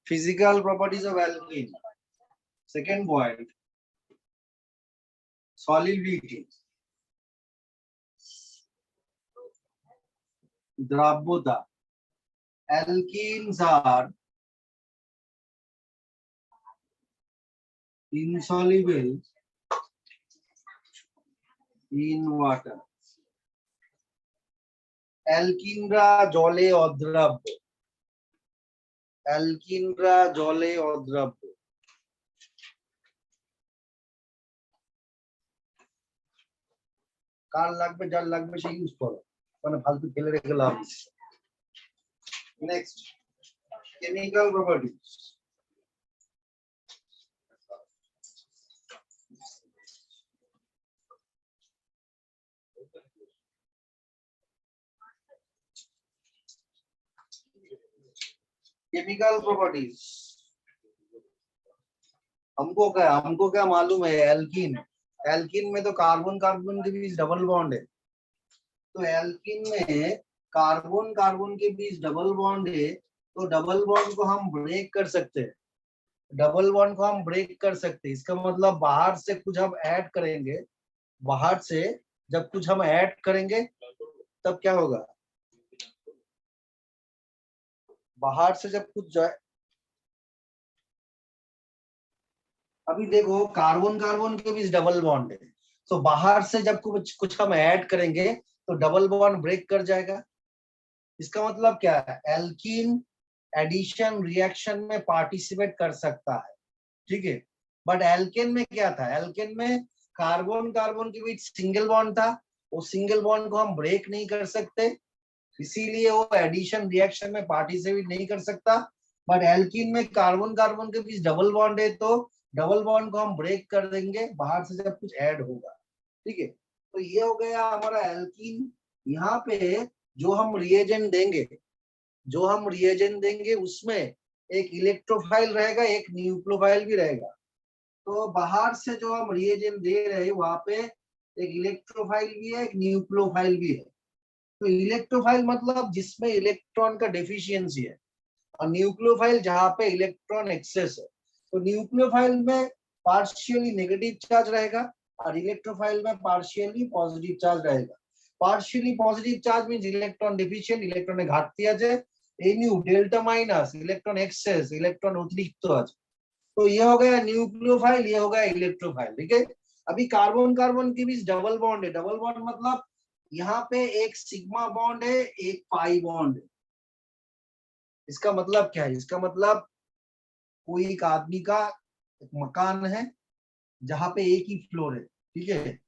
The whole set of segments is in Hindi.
Physical properties of alkene. Second point, solubility, द्रव्यता. Alkenes are insoluble in water. অ্যালকিনরা জলে অদ্রাব্য. অ্যালকিনরা জলে অদ্রাব্য. কার লাগবে, যার লাগবে সে ইউজ করো, মানে ফালতু ফেলে রেখে লাভ. Next, chemical properties. Chemical properties हमको क्या मालूम है. एल्कीन, एल्कीन में तो कार्बन कार्बन के बीच डबल बॉन्ड है. तो एल्कीन में कार्बन कार्बन के बीच डबल बॉन्ड है, तो डबल बॉन्ड को हम ब्रेक कर सकते हैं. डबल बॉन्ड को हम ब्रेक कर सकते हैं. इसका मतलब बाहर से कुछ हम ऐड करेंगे, बाहर से जब कुछ हम ऐड करेंगे तब क्या होगा, बाहर से जब कुछ जाए. अभी देखो कार्बन कार्बन के बीच डबल बॉन्ड है, तो बाहर से जब कुछ हम ऐड करेंगे तो डबल बॉन्ड ब्रेक कर जाएगा. इसका मतलब क्या है, एल्कीन एडिशन रिएक्शन में पार्टिसिपेट कर सकता है, ठीक है. बट एल्केन में क्या था, एल्केन में कार्बन कार्बन के बीच सिंगल बॉन्ड था, वो सिंगल बॉन्ड को हम ब्रेक नहीं कर सकते, इसीलिए वो एडिशन रिएक्शन में पार्टिसिपेट नहीं कर सकता. बट एल्कीन में कार्बन कार्बन के बीच डबल बॉन्ड है, तो डबल बॉन्ड को हम ब्रेक कर देंगे बाहर से जब कुछ ऐड होगा, ठीक है. तो ये हो गया हमारा एल्कीन. यहाँ पे जो हम रिएजेंट देंगे, उसमें एक इलेक्ट्रोफाइल रहेगा, एक न्यूक्लियोफाइल भी रहेगा. तो बाहर से जो हम रिएजेंट दे रहे हैं वहां पे एक इलेक्ट्रोफाइल भी है, एक न्यूक्लियोफाइल भी है. तो इलेक्ट्रोफाइल मतलब जिसमें इलेक्ट्रॉन का डेफिशिएंसी है, और न्यूक्लियोफाइल जहां पे इलेक्ट्रॉन एक्सेस है. तो न्यूक्लियोफाइल में पार्शियली नेगेटिव चार्ज रहेगा और इलेक्ट्रोफाइल में पार्शियली पॉजिटिव चार्ज रहेगा. Partially positive charge means electron deficient, ইলেকট্রনে ঘাটতি আছে. NU delta minus electron excess, electron अतिरिक्त আছে. तो ये हो गया न्यूक्लियोफाइल, ये हो गया इलेक्ट्रोफाइल, ठीक है. अभी कार्बन कार्बन के बीच डबल बॉन्ड है. डबल बॉन्ड मतलब यहाँ पे एक सिग्मा बॉन्ड है, एक पाई बॉन्ड है. इसका मतलब क्या है, इसका मतलब कोई एक आदमी का एक मकान है जहां पे एक ही फ्लोर है, ठीक है.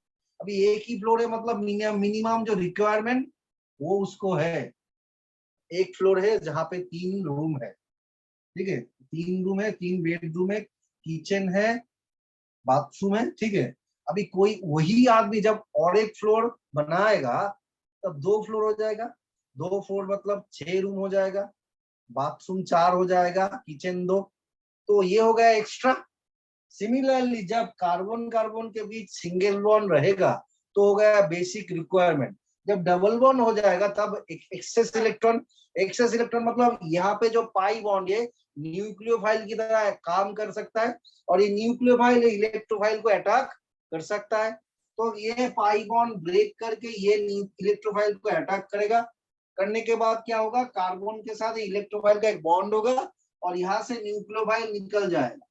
अभी एक ही फ्लोर है मतलब मिनिमम जो रिक्वायरमेंट वो उसको है. एक फ्लोर है जहां पे 3 रूम है, ठीक है. 3 रूम है, 3 बेडरूम है, किचन है, बाथरूम है, ठीक है. अभी कोई वही आदमी जब और एक फ्लोर बनाएगा तब 2 फ्लोर हो जाएगा. 2 फ्लोर मतलब 6 रूम हो जाएगा, बाथरूम 4 हो जाएगा, किचन 2. तो ये हो गया एक्स्ट्रा. सिमिलरली जब कार्बन कार्बन के बीच सिंगल बॉन्ड रहेगा तो हो गया बेसिक रिक्वायरमेंट. जब डबल बॉन्ड हो जाएगा तब एक्सेस इलेक्ट्रॉन. एक्सेस इलेक्ट्रॉन मतलब यहाँ पे जो पाई बॉन्ड है न्यूक्लियोफाइल की तरह काम कर सकता है, और ये न्यूक्लियोफाइल इलेक्ट्रोफाइल को अटैक कर सकता है. तो ये पाई बॉन्ड ब्रेक करके ये इलेक्ट्रोफाइल को अटैक करेगा. करने के बाद क्या होगा, कार्बन के साथ इलेक्ट्रोफाइल का एक बॉन्ड होगा और यहाँ से न्यूक्लियोफाइल निकल जाएगा.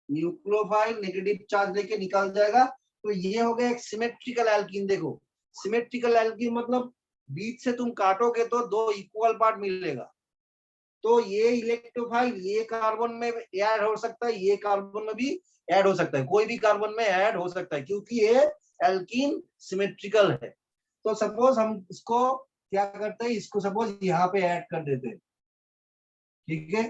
न्यूक्लियोफाइल नेगेटिव चार्ज लेके निकल जाएगा. तो ये हो गया एक सिमेट्रिकल एल्कीन. देखो सिमेट्रिकल एल्कीन मतलब बीच से तुम काटोगे तो 2 इक्वल पार्ट मिलेगा. तो ये इलेक्ट्रोफाइल ये कार्बन में ऐड हो सकता है, ये कार्बन में भी ऐड हो सकता है, कोई भी कार्बन में ऐड हो सकता है, क्योंकि ये एल्कीन सिमेट्रिकल है. तो सपोज हम इसको क्या करते हैं, इसको सपोज यहाँ पे ऐड कर देते हैं, ठीक है.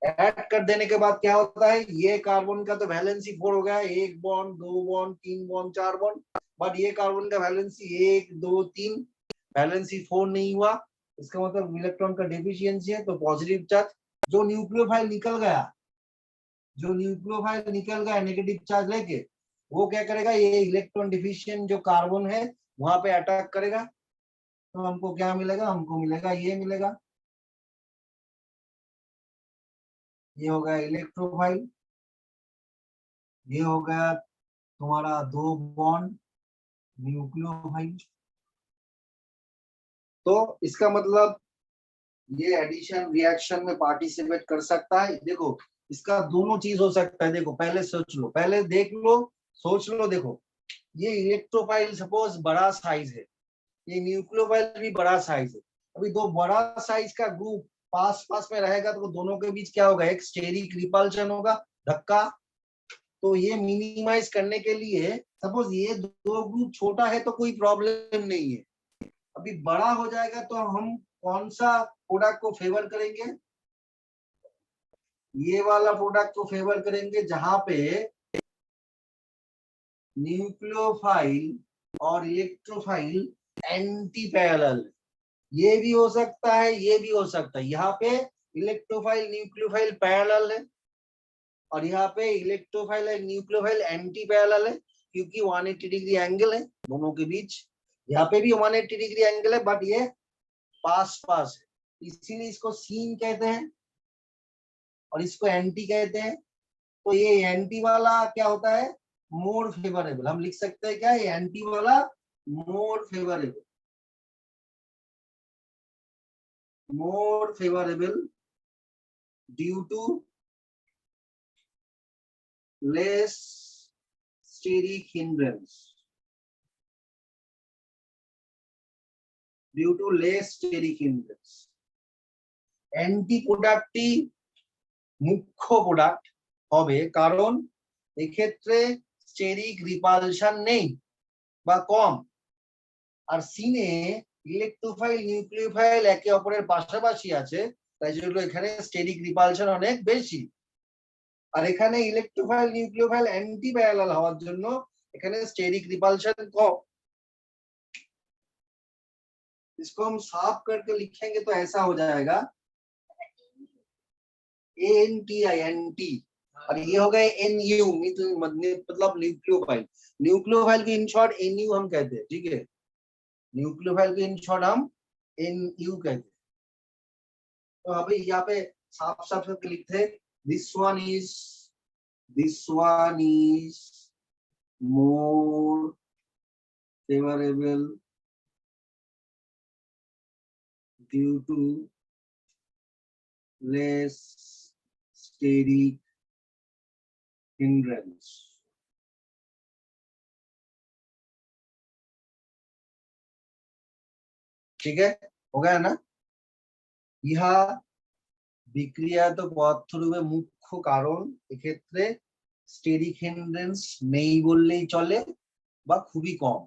ऐड कर देने के बाद क्या होता है, ये कार्बन का तो वैलेंसी 4 हो गया, 1 bond 2 bond 3 bond 4 bond. But ये कार्बन का वैलेंसी 1 2 3, वैलेंसी 4 नहीं हुआ. इसका मतलब इलेक्ट्रॉन का डेफिशिएंसी है, तो पॉजिटिव चार्ज. जो न्यूक्लियोफाइल निकल गया जो न्यूक्लियोफाइल निकल गया नेगेटिव चार्ज लेके, वो क्या करेगा, ये इलेक्ट्रॉन डिफिशिएंट जो कार्बन है वहां पे अटैक करेगा। तो हमको क्या मिलेगा, हमको मिलेगा ये मिलेगा, ये हो गया इलेक्ट्रोफाइल, ये हो गया तुम्हारा 2 बॉन्ड न्यूक्लियोफाइल। तो इसका मतलब ये एडिशन रिएक्शन में पार्टिसिपेट कर सकता है। देखो इसका दोनों चीज हो सकता है। देखो पहले सोच लो, पहले देख लो, सोच लो। देखो ये इलेक्ट्रोफाइल सपोज बड़ा साइज है, ये न्यूक्लियोफाइल भी बड़ा साइज है। अभी दो बड़ा साइज का ग्रुप पास पास में रहेगा तो दोनों के बीच क्या होगा, एक स्टेरिक रिपल्शन होगा, धक्का। तो ये मिनिमाइज करने के लिए सपोज ये दो ग्रुप छोटा है तो कोई प्रॉब्लम नहीं है। अभी बड़ा हो जाएगा तो हम कौन सा प्रोडक्ट को फेवर करेंगे, ये वाला प्रोडक्ट को फेवर करेंगे जहां पे न्यूक्लियोफाइल और इलेक्ट्रोफाइल एंटी पैरेलल। ये भी हो सकता है, ये भी हो सकता है। यहाँ पे इलेक्ट्रोफाइल न्यूक्लियोफाइल पैरेलल है और यहाँ पे इलेक्ट्रोफाइल और न्यूक्लियोफाइल एंटी पैरेलल है, क्योंकि 180 डिग्री एंगल है दोनों के बीच। यहाँ पे भी 180 डिग्री एंगल है, बट ये पास पास है, इसीलिए इसको सीन कहते हैं और इसको एंटी कहते हैं। तो ये एंटी वाला क्या होता है, मोर फेवरेबल। हम लिख सकते हैं क्या, ये एंटी वाला more favourable, more favourable due to less steric hindrance, due to less steric hindrance. Anti প্রোডাক্টটি মুখ্য প্রোডাক্ট হবে কারণ এক্ষেত্রে স্টেরিক রিপালশন নেই বা কম। আর সিনে ইলেকট্রোফাইল নিউক্লিওফাইল একে অপরের পাশাপাশি আছে, তাই জন্য এখানে স্টেরিক রিপালশন অনেক বেশি। আর এখানে ইলেকট্রোফাইল নিউক্লিওফাইল অ্যান্টি প্যারালাল হওয়ার জন্য এখানে स्टेरिक रिपल्शन कम। इसको हम साफ करके लिखेंगे तो ऐसा हो जाएगा एनटीआई एंटी, और ये हो गए एनयू मतलब न्यूक्लियोफाइल। न्यूक्लियोफाइल की इन शॉर्ट एनयू हम कहते हैं, ठीक है। न्यूक्लियोफाइल की इन शॉर्ट हम एनयू कहते हैं। तो अभी यहाँ पे साफ साफ करके लिखते हैं, this one is more favourable due to less steric hindrance. ठीक है, हो गया ना। ইহা বিক্রিয়াত পদার্থরূপে মুখ্য কারণ এক্ষেত্রে স্টেরিক হিন্ড্রেন্স নেই বললেই চলে বা খুবই কম।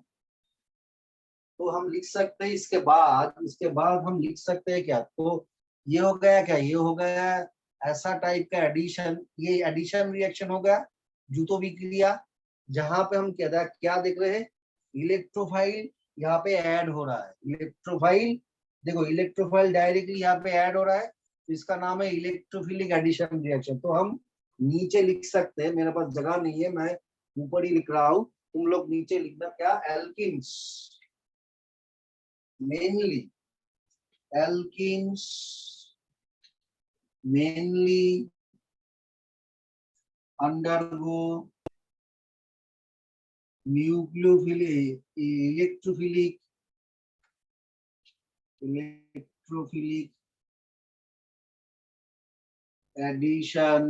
तो हम लिख सकते हैं इसके बाद हम लिख सकते हैं क्या, तो ये हो गया क्या, ये हो गया ऐसा टाइप का एडिशन, ये एडिशन रिएक्शन हो गया जूतो विक्रिया, जहां पे हम क्या देख रहे हैं, इलेक्ट्रोफाइल यहाँ पे ऐड हो रहा है। इलेक्ट्रोफाइल देखो, इलेक्ट्रोफाइल डायरेक्टली यहाँ पे ऐड हो रहा है, तो इसका नाम है इलेक्ट्रोफिलिक एडिशन रिएक्शन। तो हम नीचे लिख सकते हैं, मेरे पास जगह नहीं है, मैं ऊपर ही लिख रहा हूँ, तुम लोग नीचे लिखना क्या, alkenes, mainly alkenes mainly undergo nucleophilic electrophilic addition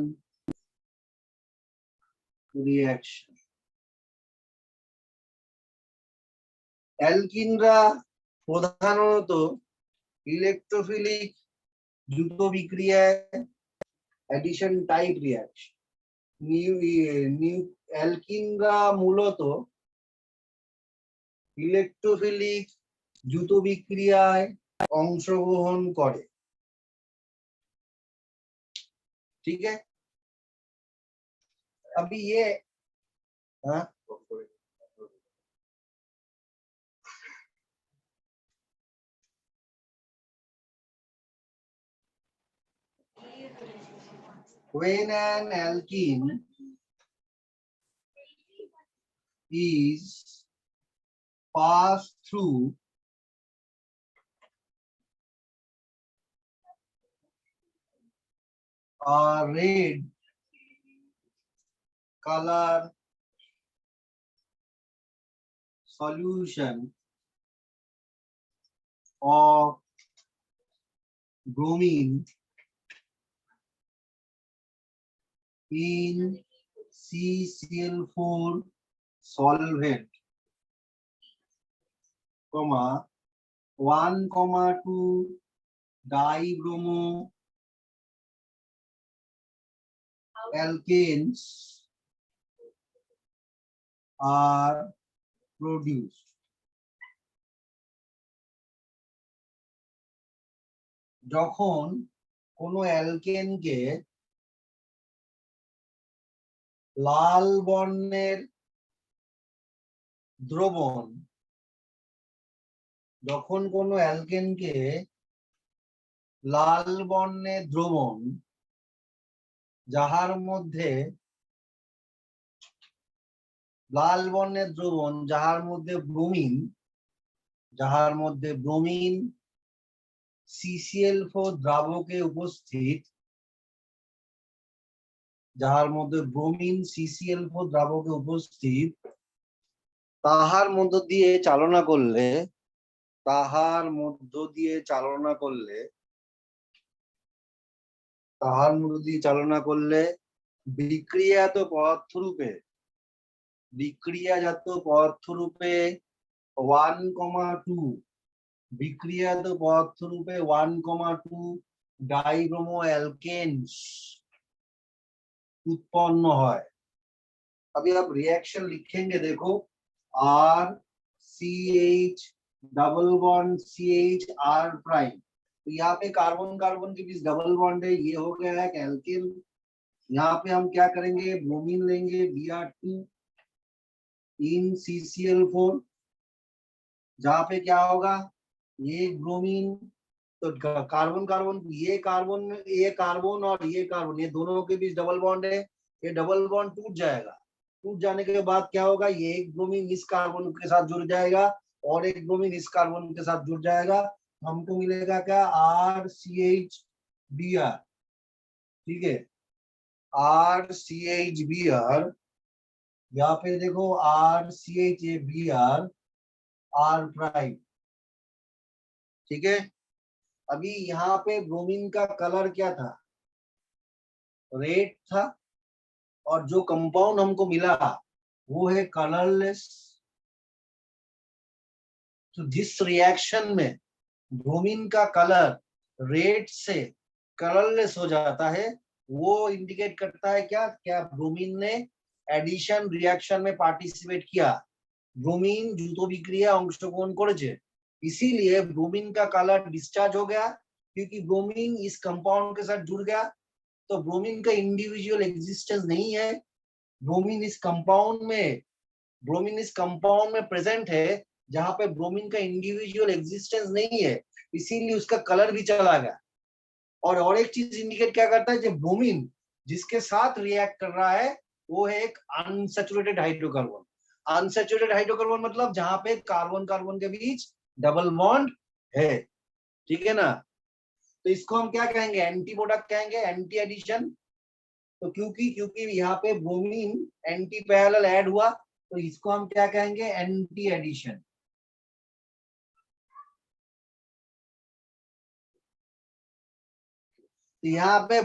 reaction। অ্যালকিনরা প্রধানত ইলেকট্রোফিলিক দ্রুত বিক্রিয়ায় অ্যাডিশন টাইপ রিঅ্যাকশন। অ্যালকিনরা মূলত ইলেকট্রোফিলিক দ্রুত বিক্রিয়ায় অংশগ্রহণ করে, ठीक है। अभी ये हाँ when an alkene is passed through a red color solution of bromine in CCl4 solvent, 1,2 dibromo alkanes are produced. যখন কোনো অ্যালকেনকে লাল বর্ণের দ্রবণ, যখন কোনো অ্যালকেনকে লাল বর্ণের দ্রবণ যাহার মধ্যে ব্রোমিন CCl4 দ্রাবকে উপস্থিত, তাহার মধ্য দিয়ে চালনা করলে বিক্রিয়াজাত পদার্থ রূপে 1,2 ডাইব্রোমো অ্যালকেনস उत्पन्न হয়। अभी आप रिएक्शन लिखेंगे, देखो RCH double bond CH R prime, तो यहाँ पे कार्बन कार्बन के बीच डबल बॉन्ड है, ये हो गया है एल्केन। यहाँ पे हम क्या करेंगे, ब्रोमीन लेंगे Br2 इन CCl4, जहाँ पे क्या होगा, ये ब्रोमीन, तो कार्बन कार्बन, ये कार्बन और ये कार्बन, ये दोनों के बीच डबल बॉन्ड है, ये डबल बॉन्ड टूट जाएगा। टूट जाने के बाद क्या होगा, ये एक ब्रोमीन इस कार्बन के साथ जुड़ जाएगा और एक ब्रोमीन इस कार्बन के साथ जुड़ जाएगा, हमको मिलेगा क्या, RCHBr। ठीक है, RCHBr, यहाँ पे देखो RCHBr R प्राइम। ठीक है, अभी यहाँ पे ब्रोमीन का कलर क्या था, रेड था, और जो कंपाउंड हमको मिला वो है कलरलेस। तो जिस रिएक्शन में ब्रोमीन का कलर रेड से कलरलेस हो जाता है, वो इंडिकेट करता है क्या ब्रोमीन ने एडिशन रिएक्शन में पार्टिसिपेट किया, ब्रोमीन দ্রুত বিক্রিয়া অংশগ্রহণ করেছে, इसीलिए ब्रोमीन का कलर डिस्चार्ज हो गया, क्योंकि ब्रोमीन इस कंपाउंड के साथ जुड़ गया। तो ब्रोमीन का इंडिविजुअल एग्जिस्टेंस नहीं है, ब्रोमीन इस कंपाउंड में प्रेजेंट है, जहां पे ब्रोमीन का इंडिविजुअल एग्जिस्टेंस नहीं है, इसीलिए उसका कलर भी चला गया। और एक चीज इंडिकेट क्या करता है, जब ब्रोमीन जिसके साथ रिएक्ट कर रहा है वो है एक अनसैचुरेटेड हाइड्रोकार्बन। अनसैचुरेटेड हाइड्रोकार्बन मतलब जहां पे कार्बन कार्बन के बीच डबल बॉन्ड है। ठीक है ना, तो इसको हम क्या कहेंगे, एंटी प्रोडक्ट कहेंगे, एंटी एडिशन। तो क्योंकि यहाँ पे ब्रोमीन एंटी पैरेलल ऐड हुआ, तो इसको हम क्या कहेंगे, एंटी एडिशन। तो यहाँ पे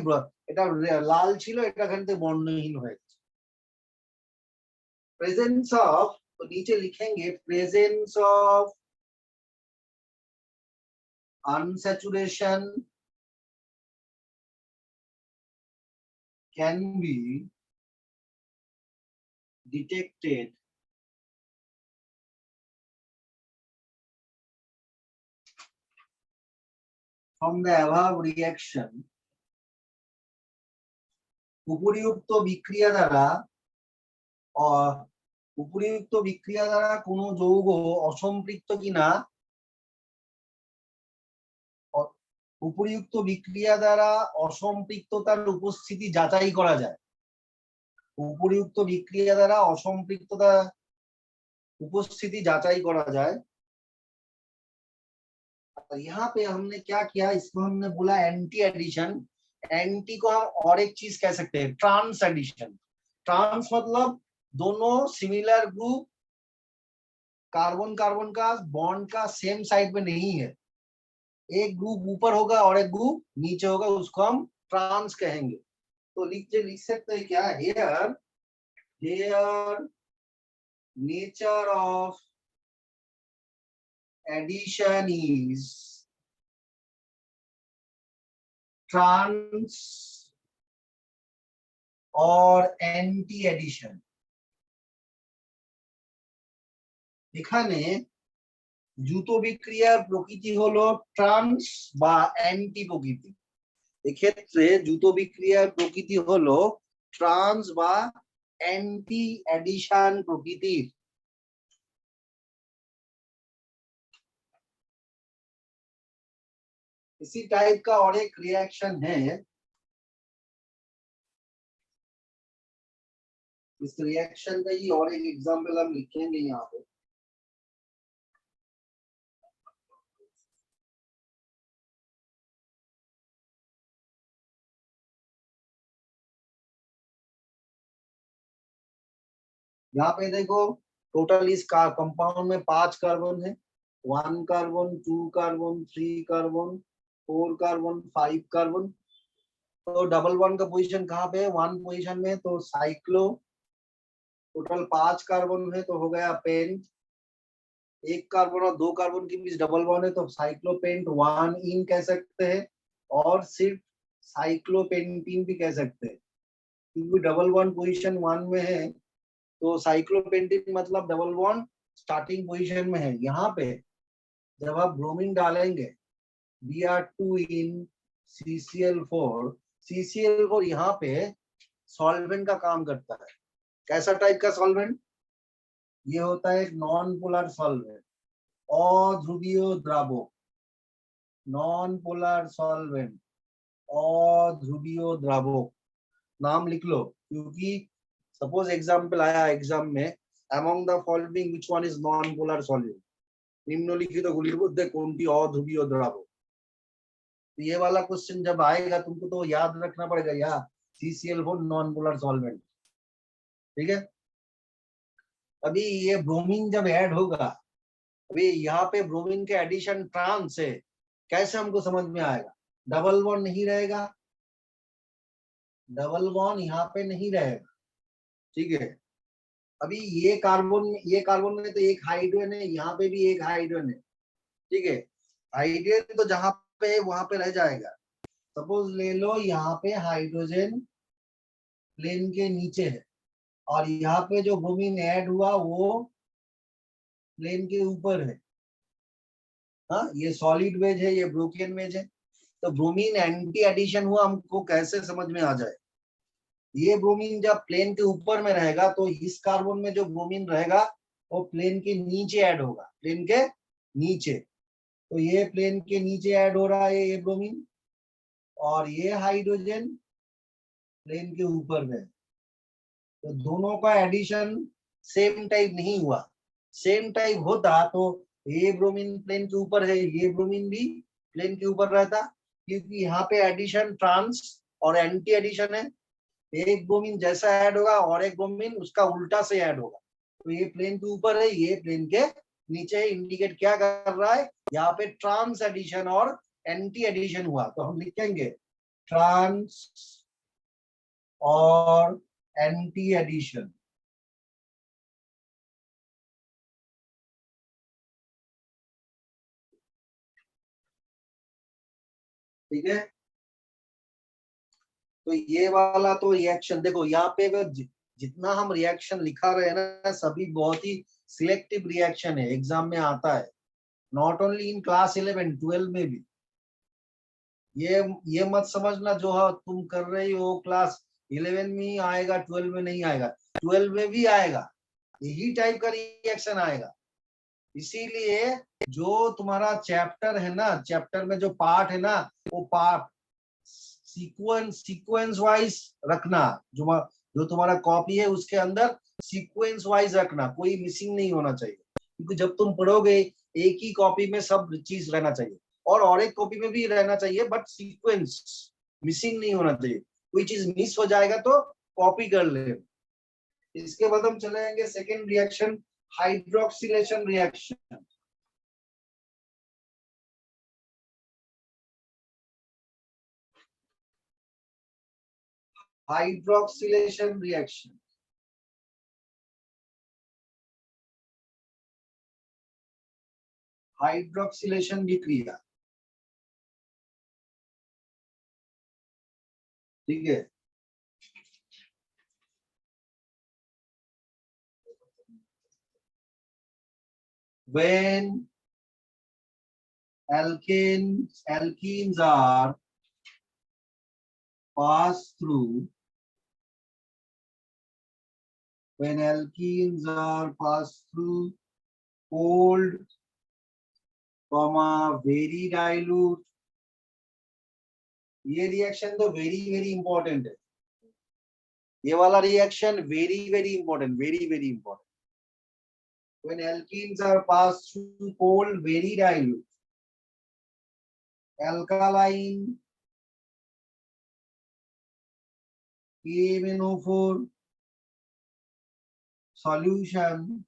এটা লাল ছিল, এটা এখান থেকে বর্ণহীন হয়ে গেছে। প্রেজেন্স অফ, তো নিচে লিখেंगे presence of unsaturation can be detected from the above reaction। উপরিউক্ত বিক্রিয়া দ্বারা কোনো যৌগ অসম্পৃক্ত কিনা উপরিউক্ত বিক্রিয়া দ্বারা অসম্পৃক্ততার উপস্থিতি যাচাই করা যায়। উপরিউক্ত বিক্रिया द्वारा असंपृक्तता उपस्थिति जांचाई करा जाए। यहाँ पे हमने क्या किया, इसको हमने बोला एंटी एडिशन। एंटी को हम और एक चीज कह सकते हैं, ट्रांस एडिशन। ट्रांस मतलब दोनों सिमिलर ग्रुप कार्बन कार्बन का बॉन्ड का सेम साइड में नहीं है, एक ग्रुप ऊपर होगा और एक ग्रुप नीचे होगा, उसको हम ट्रांस कहेंगे। तो लिख सकते हैं क्या, here nature of addition is trans or anti addition। এখানে যুত বিক্রিয়ার প্রকৃতি হলো ট্রান্স বা অ্যান্টি প্রকৃতি। এক্ষেত্রে যুত বিক্রিয়ার প্রকৃতি হলো ট্রান্স বা एंटी एडिशन प्रकृति। इसी टाइप का और एक रिएक्शन है, इस रिएक्शन का ही और एक एग्जांपल हम लिखेंगे यहाँ पे। यहाँ पे देखो टोटल इस कंपाउंड में 5 कार्बन है, 1 carbon 2 carbon 3 carbon 4 carbon 5 carbon. तो डबल बॉन्ड का पोजीशन कहाँ पे है, 1 पोजीशन में, तो साइक्लो। टोटल 5 कार्बन है तो हो गया पेंट। 1 कार्बन और 2 कार्बन के बीच डबल बॉन्ड है तो साइक्लोपेंट 1 इन कह सकते हैं, और सिर्फ साइक्लोपेंटीन भी कह सकते हैं, क्योंकि डबल बॉन्ड पोजीशन 1 में है तो साइक्लोपेंटीन मतलब डबल बॉन्ड स्टार्टिंग पोजीशन में है। यहाँ पे जब आप ब्रोमीन डालेंगे Br2 इन CCl4, CCl4 यहाँ पे सॉल्वेंट का काम करता है। कैसा टाइप का सॉल्वेंट, ये होता है एक नॉन पोलर सॉल्वेंट, अध्रुवीय द्रावक। नॉन पोलर सॉल्वेंट, अध्रुवीय द्रावक, नाम लिख लो, क्योंकि सपोज एग्जाम्पल आया एग्जाम में, among the following which one is non polar solvent, निम्नलिखित गुलिर मध्य कोनटी अध्रुवीय द्रावक। तो ये वाला क्वेश्चन जब आएगा तुमको तो याद रखना पड़ेगा, या CCl4 नॉन पोलर सॉल्वेंट। ठीक है, अभी ये ब्रोमीन जब ऐड होगा, अभी यहाँ पे ब्रोमीन के एडिशन ट्रांस है, कैसे हमको समझ में आएगा, डबल बॉन्ड नहीं रहेगा, डबल बॉन्ड यहाँ पे नहीं रहेगा। ठीक है, अभी ये कार्बन में तो एक हाइड्रोजन है, यहाँ पे भी एक हाइड्रोजन है। ठीक है, हाइड्रोजन तो जहां पे वहां पे रह जाएगा। सपोज ले लो यहाँ पे हाइड्रोजन प्लेन के नीचे है और यहाँ पे जो ब्रोमीन ऐड हुआ वो प्लेन के ऊपर है। हाँ, ये सॉलिड वेज है, ये ब्रोकन वेज है, तो ब्रोमीन एंटी एडिशन हुआ, हमको कैसे समझ में आ जाए। ये ब्रोमीन जब प्लेन के ऊपर में रहेगा तो इस कार्बन में जो ब्रोमीन रहेगा वो प्लेन के नीचे ऐड होगा, प्लेन के नीचे। तो ये प्लेन के नीचे ऐड हो रहा है ये ब्रोमीन, और ये हाइड्रोजन प्लेन के ऊपर में। तो दोनों का एडिशन सेम टाइप नहीं हुआ। सेम टाइप होता तो ये ब्रोमीन प्लेन के ऊपर है, ये ब्रोमीन भी प्लेन के ऊपर रहता, क्योंकि यहाँ पे एडिशन ट्रांस और एंटी एडिशन है। एक ब्रोमीन जैसा ऐड होगा और एक ब्रोमीन उसका उल्टा से ऐड होगा। तो ये प्लेन के ऊपर है, ये प्लेन के नीचे। इंडिकेट क्या कर रहा है, यहाँ पे ट्रांस एडिशन और एंटी एडिशन हुआ, तो हम लिखेंगे ट्रांस और एंटी एडिशन। ठीक है, तो ये वाला तो रिएक्शन देखो, यहाँ पे जितना हम रिएक्शन लिखा रहे हैं ना, सभी बहुत ही सिलेक्टिव रिएक्शन है, एग्जाम में आता है, नॉट ओनली इन क्लास 11, 12 में भी। ये मत समझना जो तुम कर रही हो क्लास 11 में ही आएगा, 12 में नहीं आएगा, 12 में भी आएगा, यही टाइप का रिएक्शन आएगा। इसीलिए जो तुम्हारा चैप्टर है ना, चैप्टर में जो पार्ट है ना, वो पार्ट सीक्वेंस वाइज रखना। जो तुम्हारा कॉपी है उसके अंदर सीक्वेंस वाइज रखना, कोई मिसिंग नहीं होना चाहिए। क्योंकि जब तुम पढ़ोगे एक ही कॉपी में सब चीज रहना चाहिए, और एक कॉपी में भी रहना चाहिए, बट सीक्वेंस मिसिंग नहीं होना चाहिए। कोई चीज मिस हो जाएगा तो कॉपी कर ले। इसके बाद हम चले जाएंगे second reaction, hydroxylation reaction. Hydroxylation reaction, hydroxylation की क्रिया, ठीक है। When alkenes are passed through, when alkenes are passed through cold, very dilute, ये रिएक्शन तो वेरी वेरी इंपॉर्टेंट है। ये वाला reaction very very important, very very important. When alkenes are passed through cold, very dilute, alkaline KMnO4 solution,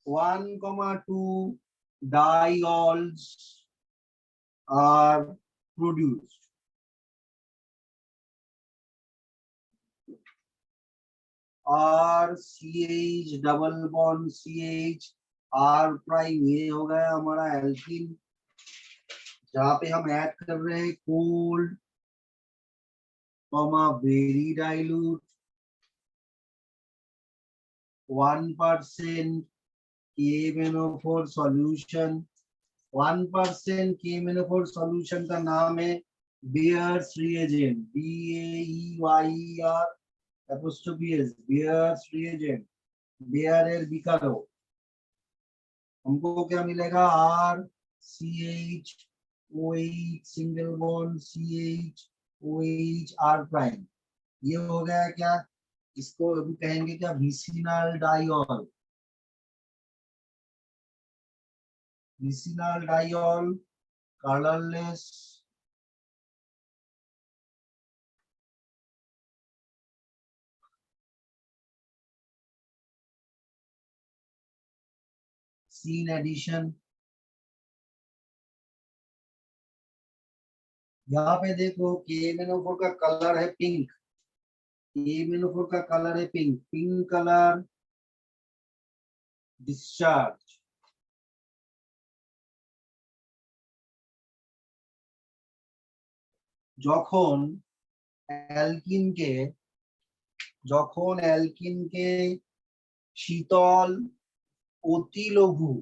1,2 diols are produced. RCH double bond CH R prime, ये हो गया हमारा एल्कीन, जहाँ पे हम ऐड कर रहे हैं cold, very dilute, 1% KMnO4 solution. 1% KMnO4 solution का नाम है Baeyer's reagent, BAEYER apostrophe S, Baeyer's reagent, Baeyer बिकारो। हमको क्या मिलेगा, RCH single bond CHOH R prime, ये हो गया क्या, इसको अभी कहेंगे क्या, vicinal diol, vicinal diol colourless, syn addition. यहाँ पे देखो KMnO4 का कलर है पिंक, KMnO4 का कलर है पिंक, पिंक कलर डिस्चार्ज। যখন অ্যালকিনকে শীতল অতিলঘু,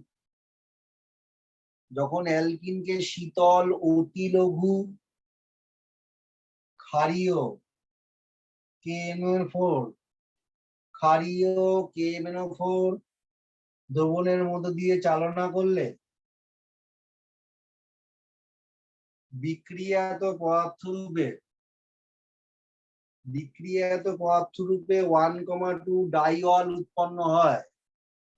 যখন অ্যালকিনকে শীতল অতিলঘু ক্ষারীয় KMnO4, ক্ষারীয় KMnO4 দ্রবণের মধ্য দিয়ে চালনা করলে বিক্রিয়াত পদার্থ রূপে 1,2 ডাইঅল উৎপন্ন হয়।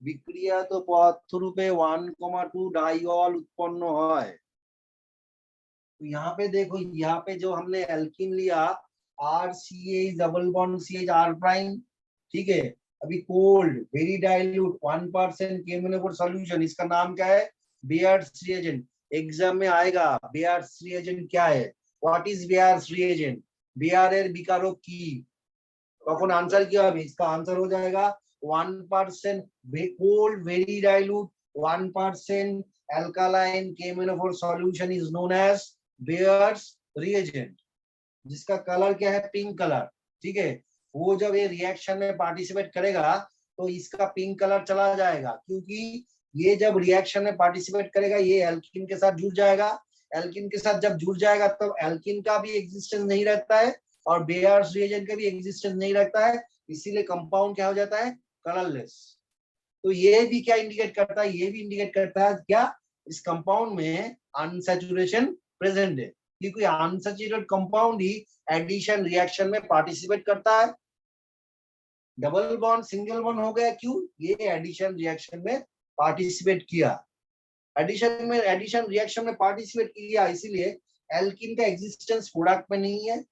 বিক্রিয়াত পদার্থ রূপে 1,2 डाइऑल उत्पन्न है। तो यहाँ पे देखो, यहाँ पे जो हमने एल्कीन लिया RCH double bond CH R prime, ठीक है। अभी cold very dilute 1% KMnO4 solution, इसका नाम क्या है, बेयर्स रिएजेंट। एग्जाम में आएगा बेयर्स रिएजेंट क्या है, what is Baeyer's reagent, Baeyer বিকারক কি, তখন आंसर क्या হবে, इसका आंसर हो जाएगा 1% cold very dilute 1% alkaline KMnO4 solution is known as Bayer's reagent, जिसका कलर क्या है, पिंक कलर, ठीक है। वो जब ये रिएक्शन में पार्टिसिपेट करेगा तो इसका पिंक कलर चला जाएगा, क्योंकि ये जब रिएक्शन में पार्टिसिपेट करेगा ये एल्कीन के साथ जुड़ जाएगा। एल्कीन के साथ जब जुड़ जाएगा तब एल्कीन का भी एग्जिस्टेंस नहीं रहता है और बेयर्स रिएजेंट का भी एग्जिस्टेंस नहीं रहता है, इसीलिए कंपाउंड क्या हो जाता है, कलरलेस। तो ये भी क्या इंडिकेट करता है, ये भी इंडिकेट करता है क्या, इस कंपाउंड में अनसैचुरेशन प्रेजेंट है, क्योंकि अनसैचुरेटेड कंपाउंड ही एडिशन रिएक्शन में पार्टिसिपेट करता है। डबल बॉन्ड सिंगल बॉन्ड हो गया, क्यों, ये एडिशन रिएक्शन में पार्टिसिपेट किया, एडिशन रिएक्शन में पार्टिसिपेट किया, इसीलिए एल्कीन का एग्जिस्टेंस प्रोडक्ट में नहीं है,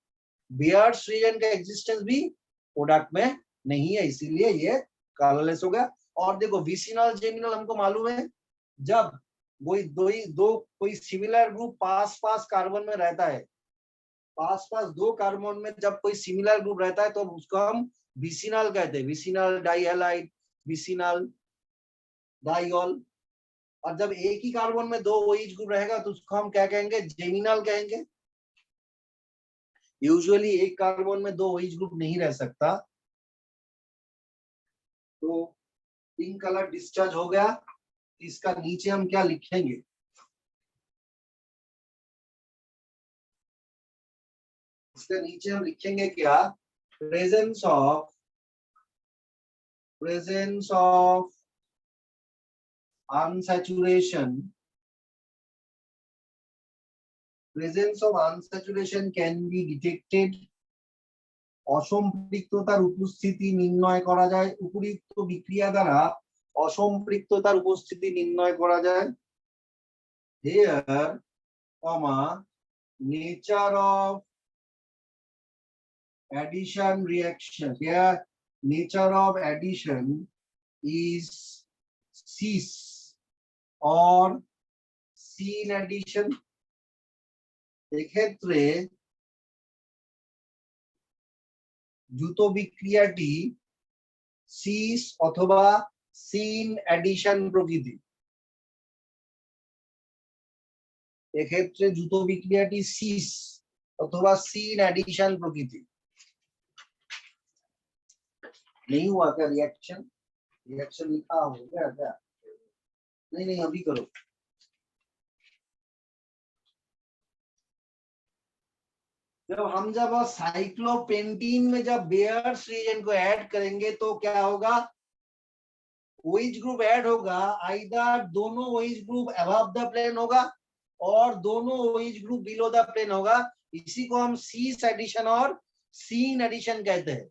बेयर्स रिएजेंट का एग्जिस्टेंस भी प्रोडक्ट में नहीं है, इसीलिए ये कलरलेस हो गया। और देखो विसिनल जेमिनल हमको मालूम है, जब कोई सिमिलर ग्रुप पास पास कार्बन में रहता है, पास पास दो कार्बन में जब कोई सिमिलर ग्रुप रहता है तो उसको हम विसिनल कहते हैं, विसिनल डाइहैलाइड, विसिनल डाइऑल। और जब एक ही कार्बन में दो OH ग्रुप रहेगा तो उसको हम क्या कहेंगे, जेमिनल कहेंगे। यूजुअली एक कार्बन में दो OH ग्रुप नहीं रह सकता। तो पिंक कलर डिस्चार्ज हो गया, इसका नीचे हम क्या लिखेंगे, इसके नीचे हम लिखेंगे क्या, presence of unsaturation, presence of unsaturation can be detected, অসম্পৃক্ততার উপস্থিতি নির্ণয় করা যায়, উপরিউক্ত বিক্রিয়া দ্বারা অসম্পৃক্ততার উপস্থিতি নির্ণয় করা যায়। Here, nature of addition reaction, here nature of addition is cis or syn addition। এক্ষেত্রে দ্রুত বিক্রিয়াটি সিস অথবা সিন অ্যাডিশন প্রকৃতি, এক্ষেত্রে দ্রুত বিক্রিয়াটি সিস अथवा सीन एडिशन प्रकृति। नहीं हुआ क्या रिएक्शन, रिएक्शन लिखा हो गया क्या, नहीं अभी करो। जब साइक्लोपेंटीन में जब बेयर्स रिएजेंट को ऐड करेंगे तो क्या होगा, OH ग्रुप ऐड होगा, आइदर दोनों OH group above the plane होगा और दोनों OH group below the plane होगा। इसी को हम सीस एडिशन और सीन एडिशन कहते हैं।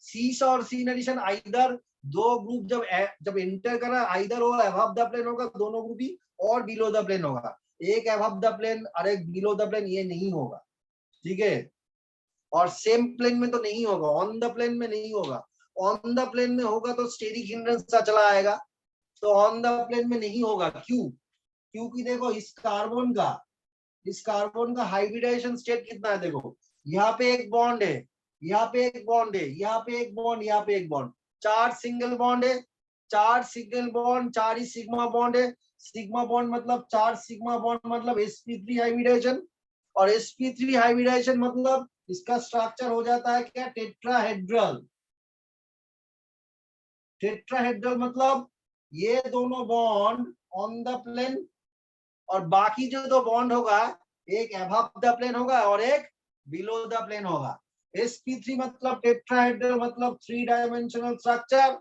सीस और सीन एडिशन आइदर दो ग्रुप जब एंटर करा, आइदर वो अबव द प्लेन होगा दोनों ग्रुप ही, और बिलो द प्लेन होगा, एक अबव द प्लेन और एक बिलो द प्लेन, ये नहीं होगा, ठीक है। और सेम प्लेन में तो नहीं होगा, ऑन द प्लेन में नहीं होगा, ऑन द प्लेन में होगा तो स्टेरिक हिंड्रेंस सा चला आएगा, तो ऑन द प्लेन में नहीं होगा। क्यों, क्योंकि देखो इस कार्बन का हाइब्रिडाइजेशन स्टेट कितना है, देखो यहाँ पे एक बॉन्ड है, यहाँ पे एक बॉन्ड है, यहाँ पे एक बॉन्ड, यहाँ पे एक बॉन्ड, 4 सिंगल बॉन्ड है, 4 सिंगल बॉन्ड, 4 ही सिग्मा बॉन्ड है। सिग्मा बॉन्ड मतलब 4 सिग्मा बॉन्ड मतलब sp3 हाइब्रिडाइजेशन, और sp3 हाइब्रिडाइजेशन मतलब इसका स्ट्रक्चर हो जाता है क्या, टेट्राहेड्रल। टेट्राहेड्रल मतलब ये दोनों बॉन्ड ऑन द प्लेन, और बाकी जो दो बॉन्ड होगा एक अबव द प्लेन होगा और एक बिलो द प्लेन होगा। sp3 मतलब टेट्राहेड्रल मतलब 3 डायमेंशनल स्ट्रक्चर।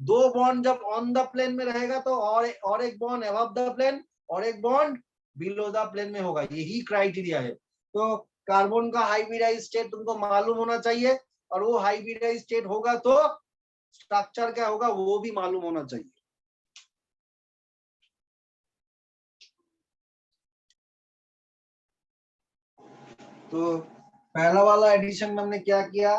दो बॉन्ड जब ऑन द प्लेन में रहेगा तो और एक बॉन्ड अबव द प्लेन और एक बॉन्ड बिलो द प्लेन में होगा, यही क्राइटेरिया है। तो कार्बन का हाइब्रिडाइज स्टेट तुमको मालूम होना चाहिए, और वो हाइब्रिडाइज स्टेट होगा तो स्ट्रक्चर क्या होगा वो भी मालूम होना चाहिए। तो पहला वाला एडिशन में हमने क्या किया,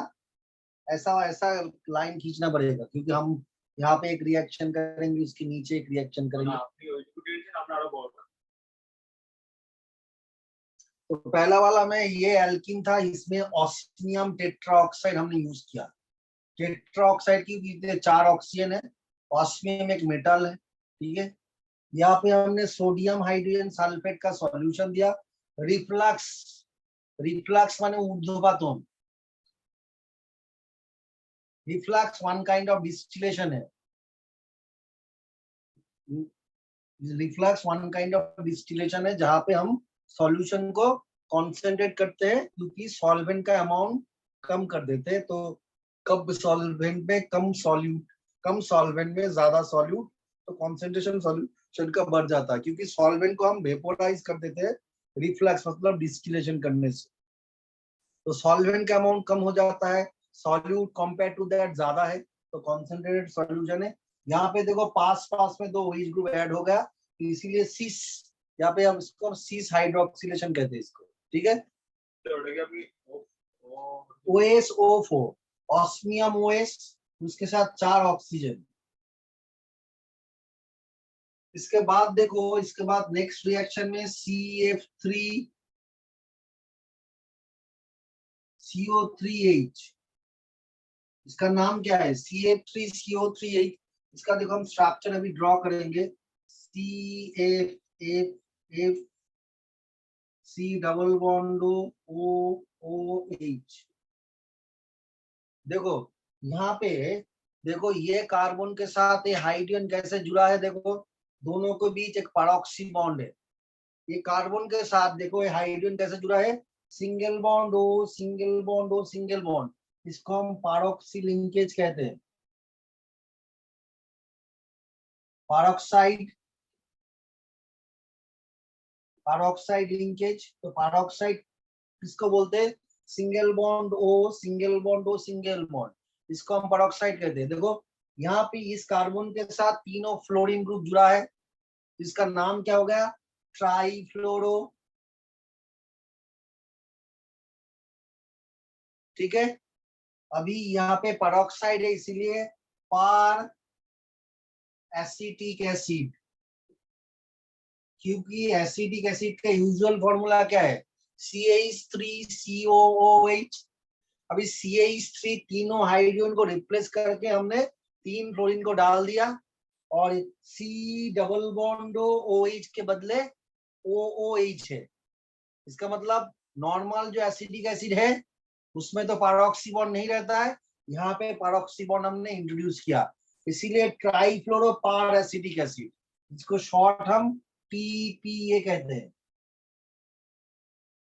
ऐसा लाइन खींचना पड़ेगा, क्योंकि हम यहाँ पे एक रिएक्शन करेंगे, उसके नीचे एक रिएक्शन करेंगे। तो पहला वाला में ये एल्कीन था, इसमें ऑस्मियम टेट्राऑक्साइड हमने यूज किया। टेट्राऑक्साइड की 4 ऑक्सीजन है, ऑस्मियम एक मेटल है, ठीक है। यहाँ पे हमने सोडियम हाइड्रोजन सल्फेट का सॉल्यूशन दिया। रिफ्लक्स माने ऊर्ध्वपातन, reflux one kind of distillation है, reflux one kind of distillation है जहां पे हम सॉल्यूशन को कॉन्सेंट्रेट करते हैं, क्योंकि सॉल्वेंट का अमाउंट कम कर देते हैं। तो कब सॉल्वेंट में कम कम सॉल्वेंट में ज्यादा सॉल्यूट, तो कॉन्सेंट्रेशन सॉल्यूशन का बढ़ जाता है, क्योंकि सॉल्वेंट को हम वेपोराइज कर देते हैं रिफ्लक्स मतलब डिस्टिलेशन करने से, तो सॉल्वेंट का अमाउंट कम हो जाता है, सॉल्यूट कंपेयर टू दैट ज्यादा है, तो कॉन्सेंट्रेटेड सॉल्यूशन है। यहाँ पे देखो पास पास में दो OH ग्रुप ऐड हो गया, तो इसीलिए सिस, यहाँ पे हम इसको सिस हाइड्रोक्सिलेशन कहते हैं इसको, ठीक है। OSO4 ऑस्मियम OS, उसके साथ 4 ऑक्सीजन। इसके बाद देखो, इसके बाद नेक्स्ट रिएक्शन में CF3 CO3H, इसका नाम क्या है, CF3 CO3H। इसका देखो हम स्ट्रक्चर अभी ड्रॉ करेंगे, CFF C double bond OOH। देखो यहाँ पे, देखो ये कार्बन के साथ ये हाइड्रोजन कैसे जुड़ा है, देखो दोनों के बीच एक पैरोक्सी बॉन्ड है। ये कार्बन के साथ देखो ये हाइड्रोजन कैसे जुड़ा है, single bond O single bond O single bond, इसको हम पैरोक्सी लिंकेज कहते हैं, पैरोक्साइड पैरोक्साइड लिंकेज। तो पैरोक्साइड किसको बोलते हैं, single bond O single bond O single bond, इसको हम पैरोक्साइड कहते हैं। देखो यहाँ पे इस कार्बन के साथ तीनों फ्लोरीन ग्रुप जुड़ा है, इसका नाम क्या हो गया, ट्राईफ्लोरो, ठीक है। अभी यहाँ पे पैरोक्साइड है इसीलिए पार एसिटिक एसिड, क्योंकि एसिटिक एसिड का यूजुअल फॉर्मूला क्या है, CH3COOH। अभी CH3 तीनों हाइड्रोजन को रिप्लेस करके हमने 3 फ्लोरीन को डाल दिया, और C डबल बॉन्ड OH के बदले OOH है। इसका मतलब नॉर्मल जो एसिटिक एसिड है उसमें तो पैरोक्सी बॉन्ड नहीं रहता है, यहाँ पे पैरोक्सी बॉन्ड हमने इंट्रोड्यूस किया, इसीलिए ट्राईफ्लोरो पार एसिटिक एसिड, इसको शॉर्ट हम TPA कहते हैं,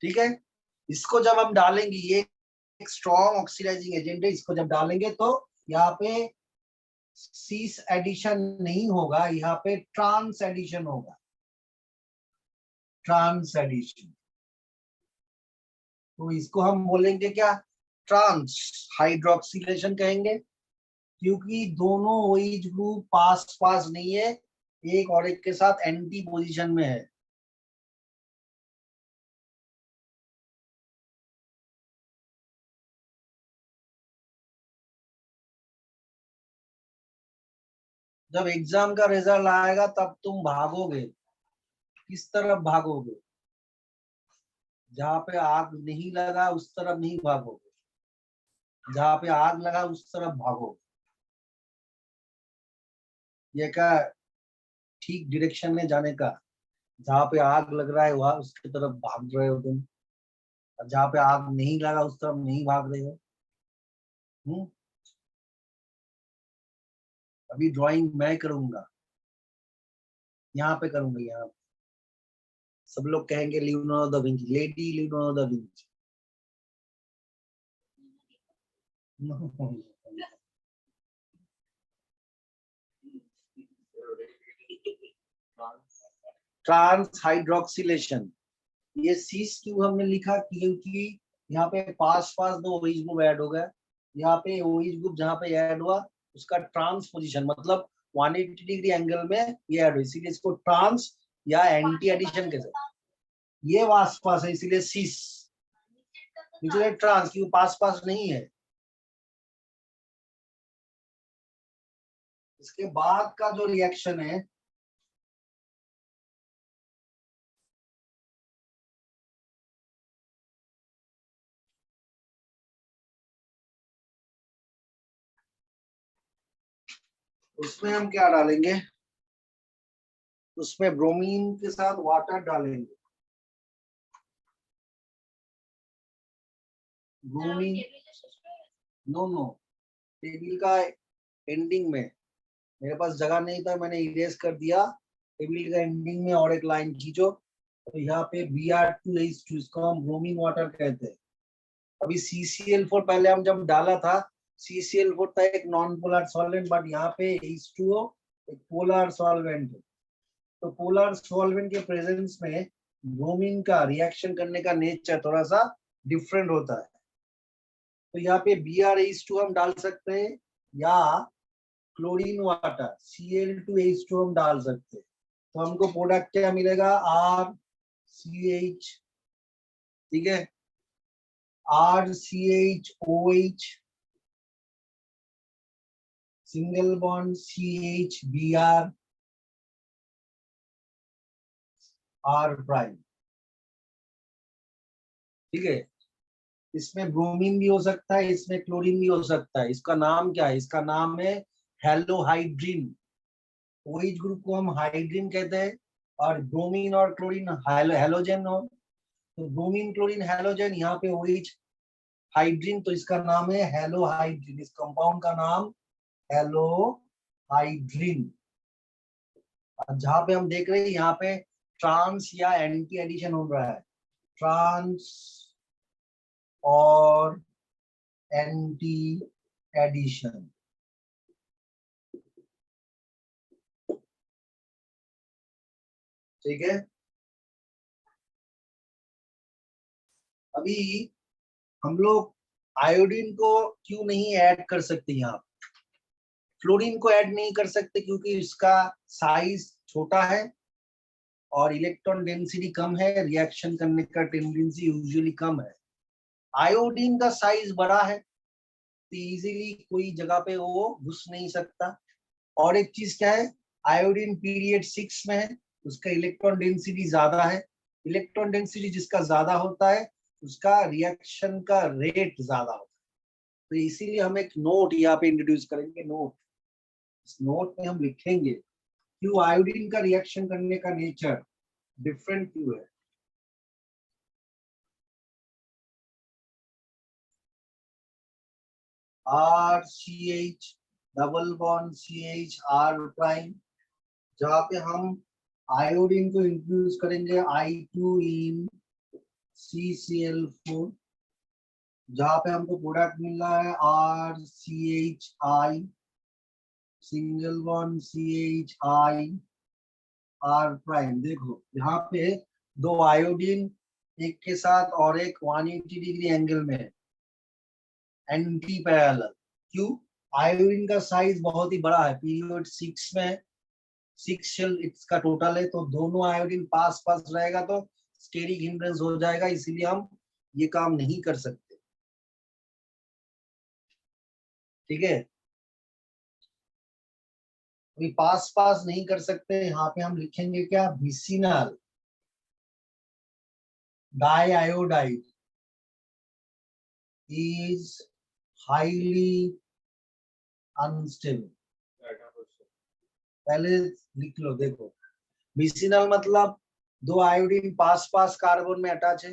ठीक है। इसको जब हम डालेंगे, ये एक स्ट्रॉन्ग ऑक्सीडाइजिंग एजेंट है, इसको जब डालेंगे तो यहाँ पे सीस एडिशन नहीं होगा, यहाँ पे ट्रांस एडिशन होगा, ट्रांस एडिशन। तो इसको हम बोलेंगे क्या, ट्रांस हाइड्रोक्सिलेशन कहेंगे, क्योंकि दोनों OH ग्रुप पास पास नहीं है, एक और एक के साथ एंटी पोजीशन में है। जब एग्जाम का रिजल्ट आएगा तब तुम भागोगे, किस तरफ भागोगे, जहाँ पे आग नहीं लगा उस तरफ नहीं भागोगे, जहाँ पे आग लगा उस तरफ भागोगे। ये क्या ठीक डायरेक्शन में जाने का, जहाँ पे आग लग रहा है वहां उसकी तरफ भाग रहे हो तुम, और जहाँ पे आग नहीं लगा उस तरफ नहीं भाग रहे हो। अभी ड्राइंग मैं करूंगा, यहाँ पे करूंगा, यहाँ पे सब लोग कहेंगे Leonardo da Vinci, lady Leonardo da Vinci. Trans hydroxylation, ये सीस क्यों हमने लिखा, क्योंकि यहाँ पे पास पास दो OH ग्रुप ऐड हो गए, यहाँ पे OH ग्रुप जहाँ पे ऐड हुआ उसका ट्रांस पोजीशन मतलब 180 डिग्री एंगल में ये ऐड हुई, इसीलिए इसको ट्रांस या एंटी एडिशन कहते हैं। ये पास पास है इसीलिए सीस, इसलिए ट्रांस क्यों पास पास नहीं है। इसके बाद का जो रिएक्शन है, उसमें हम क्या डालेंगे, उसमें ब्रोमीन के साथ वाटर डालेंगे, ब्रोमीन, नो नो, टेबल का एंडिंग में, मेरे पास जगह नहीं था मैंने इरेज कर दिया, टेबल का एंडिंग में और एक लाइन खींचो, तो यहाँ पे Br2H2, इसको हम ब्रोमीन वाटर कहते हैं। अभी CCl4 पहले हम जब डाला था CCl4 था एक नॉन पोलर सॉल्वेंट, बट यहाँ पे H2O एक पोलर सॉल्वेंट है। तो पोलर सॉल्वेंट के प्रेजेंस में ब्रोमीन का रिएक्शन करने का नेचर थोड़ा सा डिफरेंट होता है। तो यहाँ पे BrH2 हम डाल सकते हैं या क्लोरीन वाटर Cl2H2 हम डाल सकते हैं। तो हमको प्रोडक्ट क्या मिलेगा, RCH, ठीक है, RCHOH, single bond CHBr, R prime, ठीक है। इसमें ब्रोमीन भी हो सकता है, इसमें क्लोरीन भी हो सकता है। इसका नाम क्या है, इसका नाम है हेलोहाइड्रिन। OH ग्रुप को हम हाइड्रिन कहते हैं और ब्रोमीन और क्लोरीन हेलोजन हो। तो ब्रोमीन क्लोरीन हेलोजन, यहाँ पे OH हाइड्रिन, तो इसका नाम है हेलोहाइड्रिन। इस कंपाउंड का नाम हेलोहाइड्रिन। जहां पे हम देख रहे हैं यहाँ पे ट्रांस या एंटी एडिशन हो रहा है, ट्रांस और एंटी एडिशन, ठीक है। अभी हम लोग आयोडीन को क्यों नहीं ऐड कर सकते, यहाँ फ्लोरीन को ऐड नहीं कर सकते क्योंकि इसका साइज छोटा है और इलेक्ट्रॉन डेंसिटी कम है, रिएक्शन करने का टेंडेंसी यूजुअली कम है। आयोडीन का साइज बड़ा है तो इजीली कोई जगह पे वो घुस नहीं सकता। और एक चीज क्या है, आयोडीन पीरियड 6 में है, उसका इलेक्ट्रॉन डेंसिटी ज्यादा है। इलेक्ट्रॉन डेंसिटी जिसका ज्यादा होता है उसका रिएक्शन का रेट ज्यादा होता है। तो इसीलिए हम एक नोट यहाँ पे इंट्रोड्यूस करेंगे। नोट, इस नोट में हम लिखेंगे क्यों आयोडीन का रिएक्शन करने का नेचर डिफरेंट क्यों है। RCH double bond CH R prime, जहाँ पे हम आयोडीन को इंट्रोड्यूस करेंगे I2 इन CCl4, जहाँ पे हमको प्रोडक्ट मिल रहा है RCHI, single bond CHI R prime. देखो यहाँ पे दो आयोडीन एक के साथ और एक 180 डिग्री एंगल में, एंटी पैरेलल। क्यों, आयोडीन का साइज बहुत ही बड़ा है, पीरियड 6 में, 6 शेल इसका टोटल है, तो दोनों आयोडीन पास पास रहेगा तो स्टेरिक हिंड्रेंस हो जाएगा, इसीलिए हम ये काम नहीं कर सकते, ठीक है। अभी पास पास नहीं कर सकते, यहाँ पे हम लिखेंगे क्या, vicinal diiodide is highly unstable. पहले लिख लो, देखो विसिनल मतलब दो आयोडीन पास पास कार्बन में अटैच है।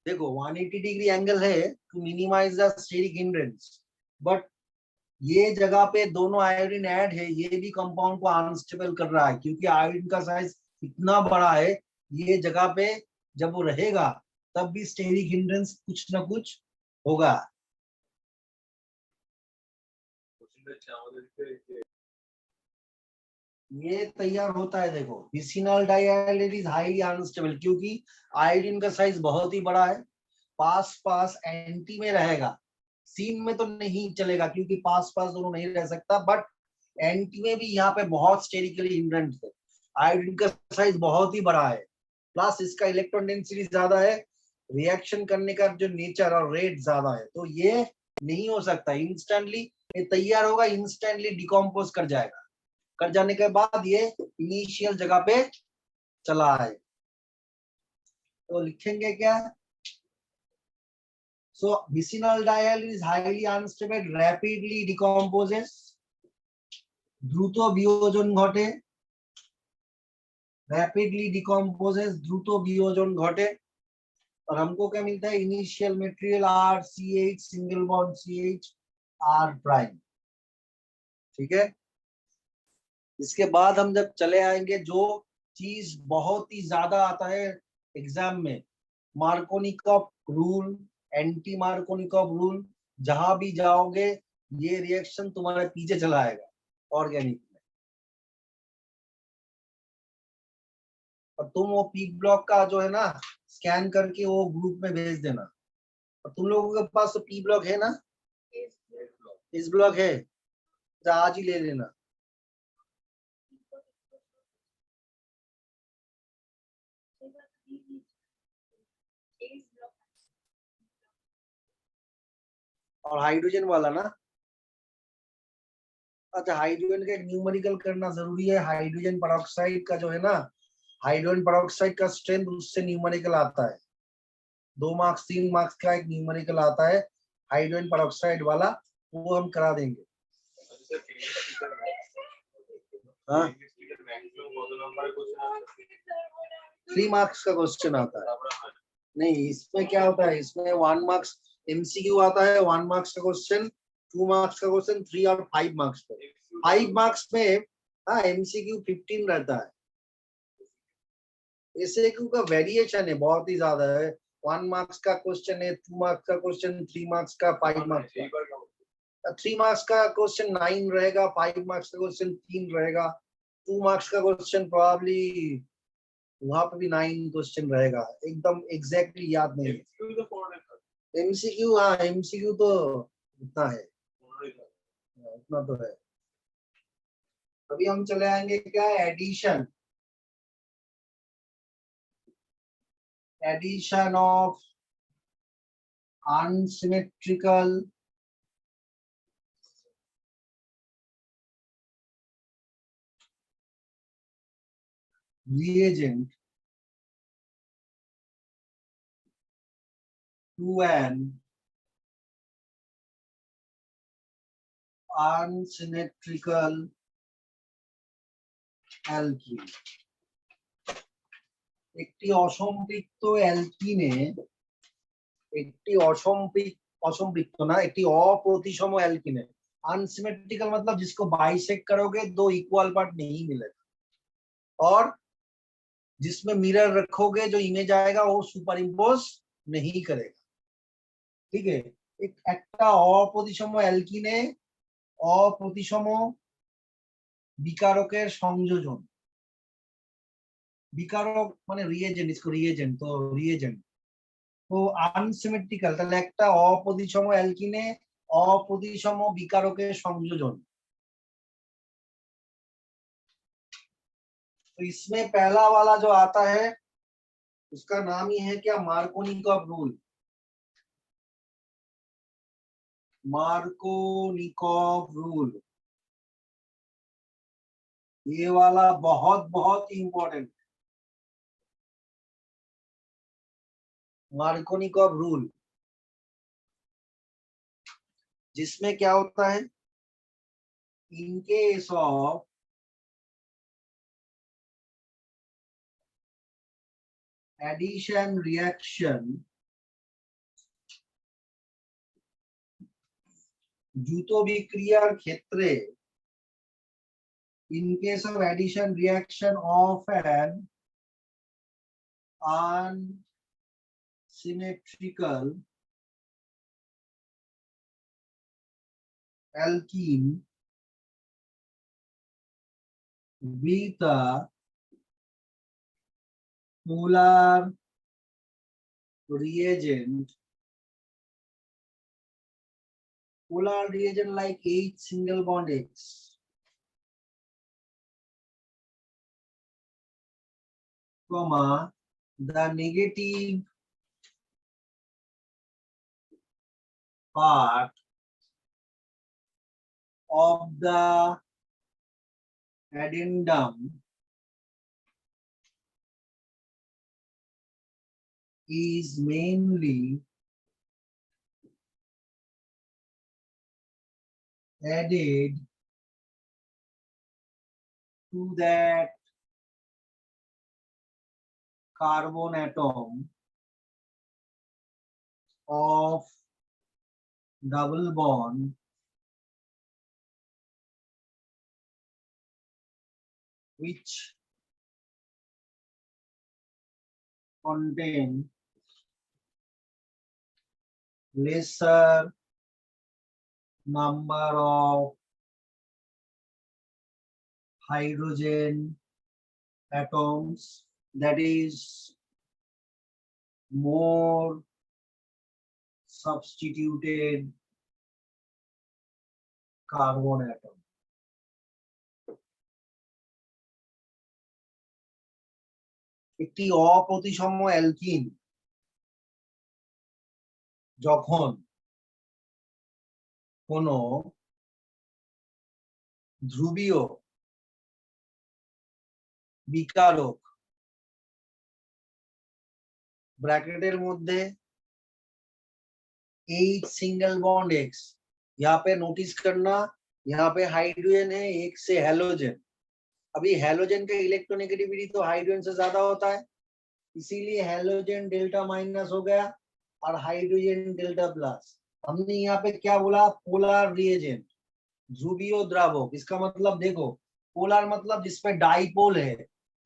देखो 180 डिग्री एंगल है to minimise the steric hindrance, but ये जगह पे दोनों आयोडीन ऐड है, ये भी कंपाउंड को अनस्टेबल कर रहा है क्योंकि आयोडीन का साइज इतना बड़ा है। ये जगह पे जब वो रहेगा तब भी स्टेरिक हिंड्रेंस कुछ ना कुछ होगा। ये तैयार होता है, देखो vicinal diiodide is highly unstable क्योंकि आयोडीन का साइज बहुत ही बड़ा है, पास पास एंटी में रहेगा, सीन में तो नहीं चलेगा क्योंकि पास पास दोनों नहीं रह सकता, बट एंटी में भी यहाँ पे बहुत स्टेरिकली हिंड्रेंस है। आयोडीन का साइज बहुत ही बड़ा है, प्लस इसका इलेक्ट्रॉन डेंसिटी ज्यादा है, रिएक्शन करने का जो नेचर और रेट ज्यादा है, तो ये नहीं हो सकता इंस्टेंटली। ये तैयार होगा, इंस्टेंटली डिकम्पोज कर जाएगा, कर जाने के बाद ये इनिशियल जगह पे चला है। तो लिखेंगे क्या, so vicinal diol is highly unstable, rapidly decomposes, দ্রুত বিয়োজন ঘটে, rapidly decomposes দ্রুত বিয়োজন ঘটে। और हमको क्या मिलता है, initial material RCH single bond CH R prime, ठीक है। इसके बाद हम जब चले आएंगे, जो चीज बहुत ही ज्यादा आता है एग्जाम में, Markovnikov rule, anti Markovnikov rule, जहां भी जाओगे ये रिएक्शन तुम्हारे पीछे चला आएगा ऑर्गेनिक में। और तुम वो पीक ब्लॉक का जो है ना स्कैन करके वो ग्रुप में भेज देना। और तुम लोगों के पास तो पी ब्लॉक है ना, इस ब्लॉक है, तो आज ही ले लेना। और हाइड्रोजन वाला ना, अच्छा हाइड्रोजन का एक न्यूमेरिकल करना जरूरी है। हाइड्रोजन पेरोक्साइड का जो है ना, हाइड्रोजन पेरोक्साइड का स्ट्रेंथ उससे न्यूमेरिकल आता है, 2 मार्क्स 3 मार्क्स का एक न्यूमेरिकल आता है हाइड्रोजन पेरोक्साइड वाला, वो हम करा देंगे। हाँ 3 मार्क्स का क्वेश्चन आता है। नहीं इसमें क्या होता है, इसमें 1 मार्क्स एमसीक्यू आता है, 1 मार्क्स का क्वेश्चन, 2 मार्क्स का क्वेश्चन, 3 और 5 मार्क्स पे। 5 मार्क्स में हाँ एमसीक्यू 15 रहता है। एसएक्यू का वेरिएशन है बहुत ही ज्यादा है। 1 मार्क्स का क्वेश्चन है, 2 मार्क्स का क्वेश्चन, 3 मार्क्स का, 5 मार्क्स का। 3 मार्क्स का क्वेश्चन 9 रहेगा, 5 मार्क्स का क्वेश्चन 3 रहेगा, 2 मार्क्स का क्वेश्चन प्रॉब्ली वहां पे भी 9 क्वेश्चन रहेगा, एकदम एग्जैक्टली याद नहीं है। एमसीक्यू हाँ एमसीक्यू तो उतना है, उतना तो है। अभी हम चले आएंगे क्या, addition, addition of unsymmetrical reagent to an unsymmetrical alkene। একটি অসম্পৃক্ত অ্যালকিনে, একটি असंपृक्त ना, একটি অপ্রতিসম অ্যালকিনে, अनसिमेट्रिकल मतलब जिसको बाइसेक्ट करोगे 2 इक्वल पार्ट नहीं मिलेगा, और जिसमें मिरर रखोगे जो इमेज आएगा वो सुपर इम्पोज नहीं करेगा। ठीक है, একটা অপ্রতিসম অ্যালকিনে অপ্রতিসম বিকারকের সংযোজন, বিকারক মানে রিएजेंट, इसको রিएजेंट তো রিएजेंट তো আনসিমেট্রিক্যাল, তাহলে একটা অপ্রতিসম অ্যালকিনে অপ্রতিসम বিকারকের সংযোজন। तो इसमें पहला वाला जो आता है उसका नाम ही है क्या, मार्कोनिकॉव रूल। मार्कोनिकॉव रूल, ये वाला बहुत बहुत इंपॉर्टेंट, मार्कोनिकॉव रूल, जिसमें क्या होता है, in case of addition reaction, দ্রুত বিক্রিয়ার ক্ষেত্রে, in case of addition reaction of an unsymmetrical alkene with a polar reagent, polar reagent like H single bond X, comma the negative part of the addendum is mainly added to that carbon atom of double bond which contain lesser number of hydrogen atoms, that is more substituted carbon atom. একটি অপ্রতিসম অ্যালকিন যখন কোনো ধ্রুবীয় বিকারক ब्रैकेटेर मध्य H सिंगल बॉन्ड X, यहाँ पे नोटिस करना, यहाँ पे हाइड्रोजन है, एक से हैलोजन। अभी हैलोजन का इलेक्ट्रोनेगेटिविटी तो हाइड्रोजन से ज्यादा होता है, इसीलिए हैलोजन डेल्टा माइनस हो गया और हाइड्रोजन डेल्टा प्लस। हमने यहाँ पे क्या बोला, पोलर रिएजेंट, ध्रुवीय द्रावक। इसका मतलब देखो, पोलर मतलब जिसपे डाइपोल है,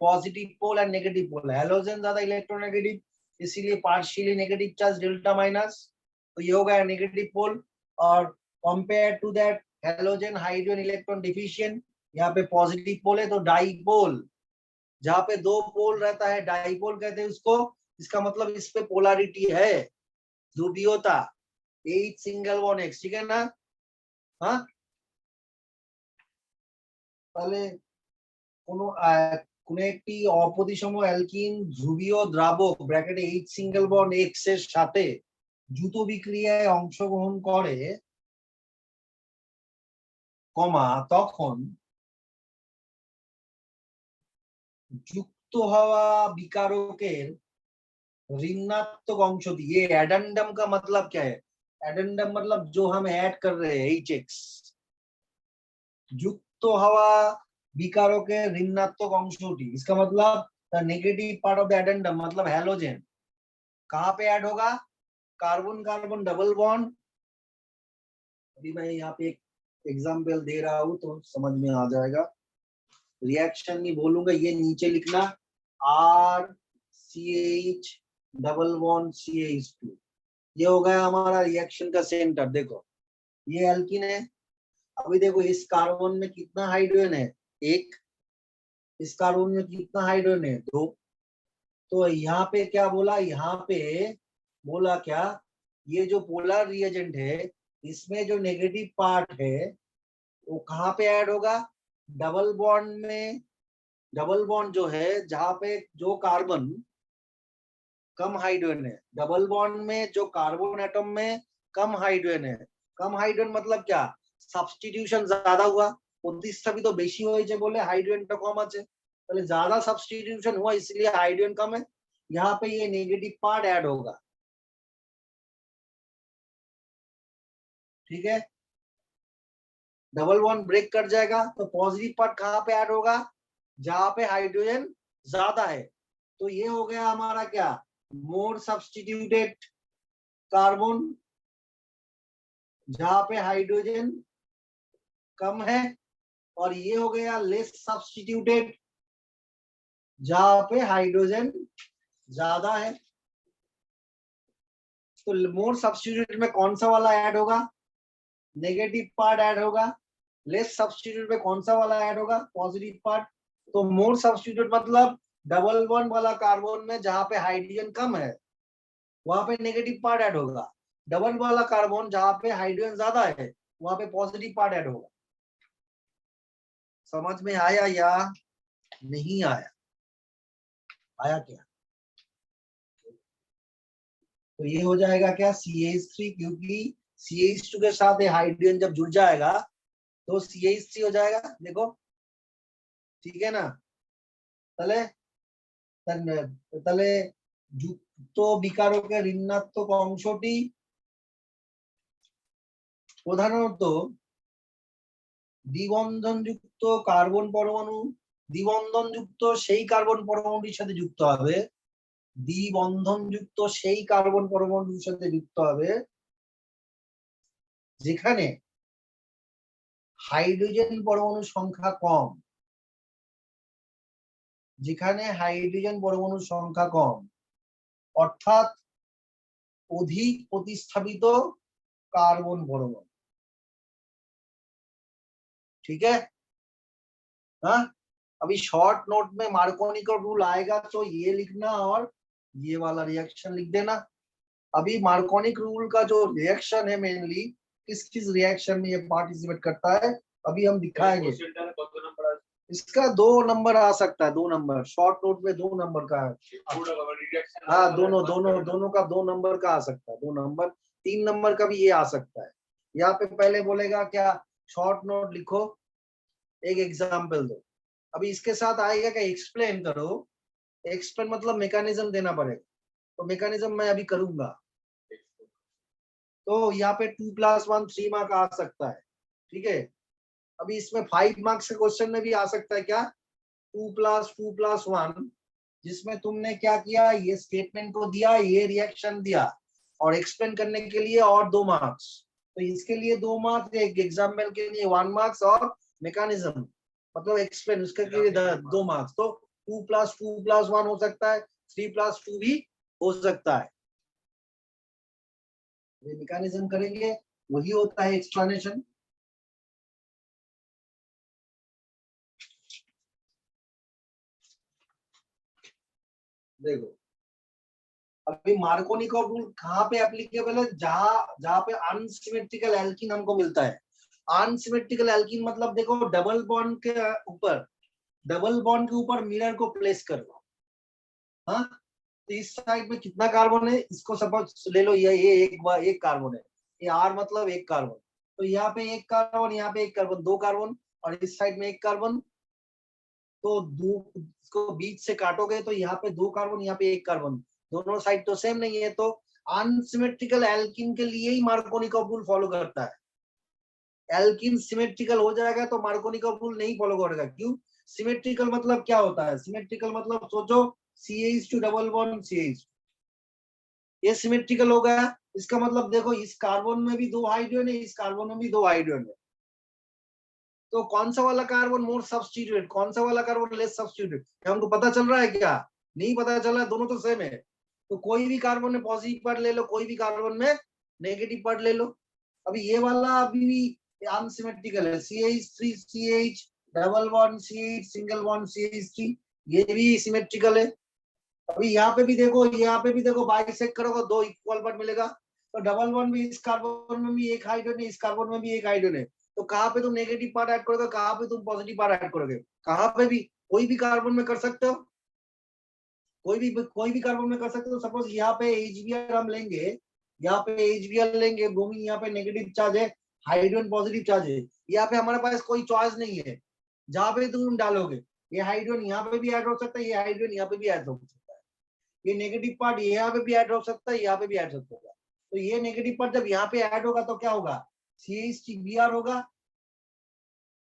पॉजिटिव पोल और नेगेटिव पोल। हैलोजन ज्यादा इलेक्ट्रोनेगेटिव, इसीलिए partially negative charge delta minus, तो ये हो गया नेगेटिव पोल। और compare to that halogen hydrogen electron deficient, यहाँ पे पॉजिटिव पोल है तो डाइपोल, जहाँ पे दो पोल रहता है डाइपोल कहते हैं उसको। इसका मतलब इस पे पोलैरिटी है, ध्रुवीयता, H सिंगल बॉन्ड X, ठीक है ना। हाँ, তাহলে কোন একটি অপ্রতিসম অ্যালকিন ধ্রুবীয় দ্রাবক ব্র্যাকেটে H সিঙ্গেল বন্ড X এর সাথে দ্রুত বিক্রিয়ায় অংশগ্রহণ করে, কমা, তখন যুক্ত হওয়া বিকারকের ऋणात्मक अंश दिए। एडेंडम का मतलब क्या है, एडेंडम मतलब जो हम ऐड कर रहे हैं HX, যুক্ত হওয়া বিকারকের ঋणात्मक अंशটি, इसका मतलब the negative part of the addendum मतलब हैलोजन कहाँ पे ऐड होगा, कार्बन कार्बन डबल बॉन्ड। अभी मैं यहाँ पे एक एग्जाम्पल दे रहा हूँ तो समझ में आ जाएगा, रिएक्शन नहीं बोलूंगा, ये नीचे लिखना RCH डबल बॉन्ड CH2, ये हो गया हमारा रिएक्शन का सेंटर। देखो ये एल्कीन है, अभी देखो इस कार्बन में कितना हाइड्रोजन है, एक, इस कार्बन में कितना हाइड्रोजन है, दो। तो यहाँ पे क्या बोला, यहाँ पे बोला क्या, ये जो पोलर रिएजेंट है इसमें जो नेगेटिव पार्ट है वो कहाँ पे ऐड होगा, डबल बॉन्ड में। डबल बॉन्ड जो है जहाँ पे जो कार्बन कम हाइड्रोजन है, डबल बॉन्ड में जो कार्बन एटम में कम हाइड्रोजन है। कम हाइड्रोजन मतलब क्या, সাবস্টিটিউশন ज्यादा हुआ, প্রতিস্থাপিত বেশি হয়েছে বলে হাইড্রোজেনটা কম আছে, তাহলে ज्यादा সাবস্টিটিউশন हुआ इसलिए हाइड्रोजन कम है। यहाँ पे ये नेगेटिव पार्ट ऐड होगा, ठीक है। डबल बॉन्ड ब्रेक कर जाएगा तो पॉजिटिव पार्ट कहाँ पे ऐड होगा, जहाँ पे हाइड्रोजन ज्यादा है। तो ये हो गया हमारा क्या, मोर सब्स्टिट्यूटेड कार्बन, जहाँ पे हाइड्रोजन कम है, और ये हो गया लेस सब्स्टिट्यूटेड, जहाँ पे हाइड्रोजन ज्यादा है। तो मोर सब्स्टिट्यूटेड में कौन सा वाला ऐड होगा, नेगेटिव पार्ट ऐड होगा। लेस सब्स्टिट्यूट में कौन सा वाला ऐड होगा, पॉजिटिव पार्ट। तो मोर सब्स्टिट्यूट मतलब डबल बॉन्ड वाला कार्बन में जहाँ पे हाइड्रोजन कम है वहां पे नेगेटिव पार्ट ऐड होगा, डबल वाला कार्बन जहाँ पे हाइड्रोजन ज्यादा है वहां पे पॉजिटिव पार्ट ऐड होगा। समझ में आया या नहीं आया, आया क्या। तो ये हो जाएगा क्या, CH3, क्योंकि CH2 के साथ हाइड्रोजन जब जुड़ जाएगा तो CH3 हो जाएगा। देखो ठीक है ना, তাহলে তাহলে যুক্ত বিকারকের ঋণাত্মক অংশটি প্রধানত দ্বিবন্ধনযুক্ত কার্বন পরমাণু, দ্বিবন্ধনযুক্ত সেই কার্বন পরমাণুটির সাথে যুক্ত হবে, দ্বিবন্ধনযুক্ত সেই কার্বন পরমাণুটির সাথে যুক্ত হবে যেখানে হাইড্রোজেন পরমাণুর সংখ্যা কম, যেখানে হাইড্রোজেন পরমাণুর সংখ্যা কম, অর্থাৎ অধিক প্রতিস্থাপিত কার্বন পরমাণু। ठीक है। हाँ, अभी शॉर्ट नोट में मार्कोनी का रूल आएगा तो ये लिखना और ये वाला रिएक्शन लिख देना। अभी मार्कोनिक रूल का जो रिएक्शन है मेनली किस किस रिएक्शन में ये पार्टिसिपेट करता है अभी हम दिखाएंगे। इसका 2 नंबर आ सकता है, 2 नंबर शॉर्ट नोट में 2 नंबर का है। हाँ, दोनों का 2 नंबर का आ सकता है, 2 नंबर 3 नंबर का भी ये आ सकता है। यहाँ पे पहले बोलेगा क्या, शॉर्ट नोट लिखो, एक एग्जाम्पल दो। अभी इसके साथ आएगा क्या, एक्सप्लेन करो। एक्सप्लेन मतलब मैकेनिज्म देना पड़ेगा, तो मैकेनिज्म मैं अभी करूंगा। तो यहाँ पे 2+1 3 मार्क आ सकता है, ठीक है। अभी इसमें 5 मार्क्स के क्वेश्चन में भी आ सकता है क्या, 2+2+1, जिसमें तुमने क्या किया, ये स्टेटमेंट को दिया, ये रिएक्शन दिया और एक्सप्लेन करने के लिए और 2 मार्क्स। तो इसके लिए 2 मार्क्स, एक एग्जाम्पल के लिए 1 मार्क्स और मैकेनिज्म मतलब एक्सप्लेन उसके लिए 2 मार्क्स। तो 2+2+1 हो सकता है, 3+2 भी हो सकता है। ये मैकेनिज्म करेंगे, वही होता है एक्सप्लेनेशन। देखो अभी मार्कोनी का रूल कहाँ पे एप्लीकेबल है, जहां पे अनसिमेट्रिकल एल्कीन हमको मिलता है। अनसिमेट्रिकल एल्कीन मतलब देखो डबल बॉन्ड के ऊपर मिरर को प्लेस कर लो। हाँ, तो इस साइड में कितना कार्बन है, इसको सपोज ले लो, ये एक कार्बन है, ये R मतलब एक कार्बन। तो यहाँ पे एक कार्बन, यहाँ पे एक कार्बन, 2 कार्बन, और इस साइड में एक कार्बन। तो दो इसको बीच से काटोगे तो यहाँ पे 2 कार्बन, यहाँ पे एक कार्बन, दोनों साइड तो सेम नहीं है। तो अनसिमेट्रिकल एल्कीन के लिए ही मार्कोनी का रूल फॉलो करता है। एल्कीन सिमेट्रिकल हो जाएगा तो मार्कोनी का रूल नहीं फॉलो करेगा। क्यों, सिमेट्रिकल मतलब क्या होता है, सिमेट्रिकल मतलब सोचो CH2 डबल बॉन्ड CH, ये सिमेट्रिकल हो गया। इसका मतलब देखो इस कार्बन में भी 2 हाइड्रोजन है, इस कार्बन में भी 2 हाइड्रोजन है। तो कौन सा वाला कार्बन मोर सब्स्टिट्यूट, कौन सा वाला कार्बन लेस सब्स्टिट्यूट, हमको पता चल रहा है क्या, नहीं पता चल रहा है, दोनों तो सेम है। तो कोई भी कार्बन में पॉजिटिव पार्ट ले लो, कोई भी कार्बन में नेगेटिव पार्ट ले लो। अभी ये वाला अभी भी अनसिमेट्रिकल है, CH3CH double bond CH single bond CH3, ये भी सिमेट्रिकल है। अभी यहाँ पे भी देखो, यहाँ पे भी देखो, बाइसेक्ट करोगे 2 इक्वल पार्ट मिलेगा। तो डबल बॉन्ड भी, इस कार्बन में भी एक हाइड्रोजन है, इस कार्बन में भी एक हाइड्रोजन है। तो कहाँ पे तुम नेगेटिव पार्ट ऐड करोगे, कहाँ पे तुम पॉजिटिव पार्ट ऐड करोगे, कहाँ पे भी कोई भी कार्बन में कर सकते हो, कोई भी कार्बन में कर सकते हो। सपोज यहाँ पे HBr हम लेंगे, यहाँ पे HBr लेंगे, ब्रोमीन यहाँ पे नेगेटिव चार्ज है, हाइड्रोजन पॉजिटिव चार्ज है। यहाँ पे हमारे पास कोई चॉइस नहीं है, जहाँ पे तुम डालोगे, ये हाइड्रोजन यहाँ पे भी ऐड हो सकता है, ये हाइड्रोजन यहाँ पे भी ऐड हो सकता है, ये नेगेटिव पार्ट यहाँ पे भी ऐड हो सकता है, यहाँ पे भी ऐड हो सकता है। तो ये नेगेटिव पार्ट जब यहाँ पे ऐड होगा तो क्या होगा, CH3Br होगा,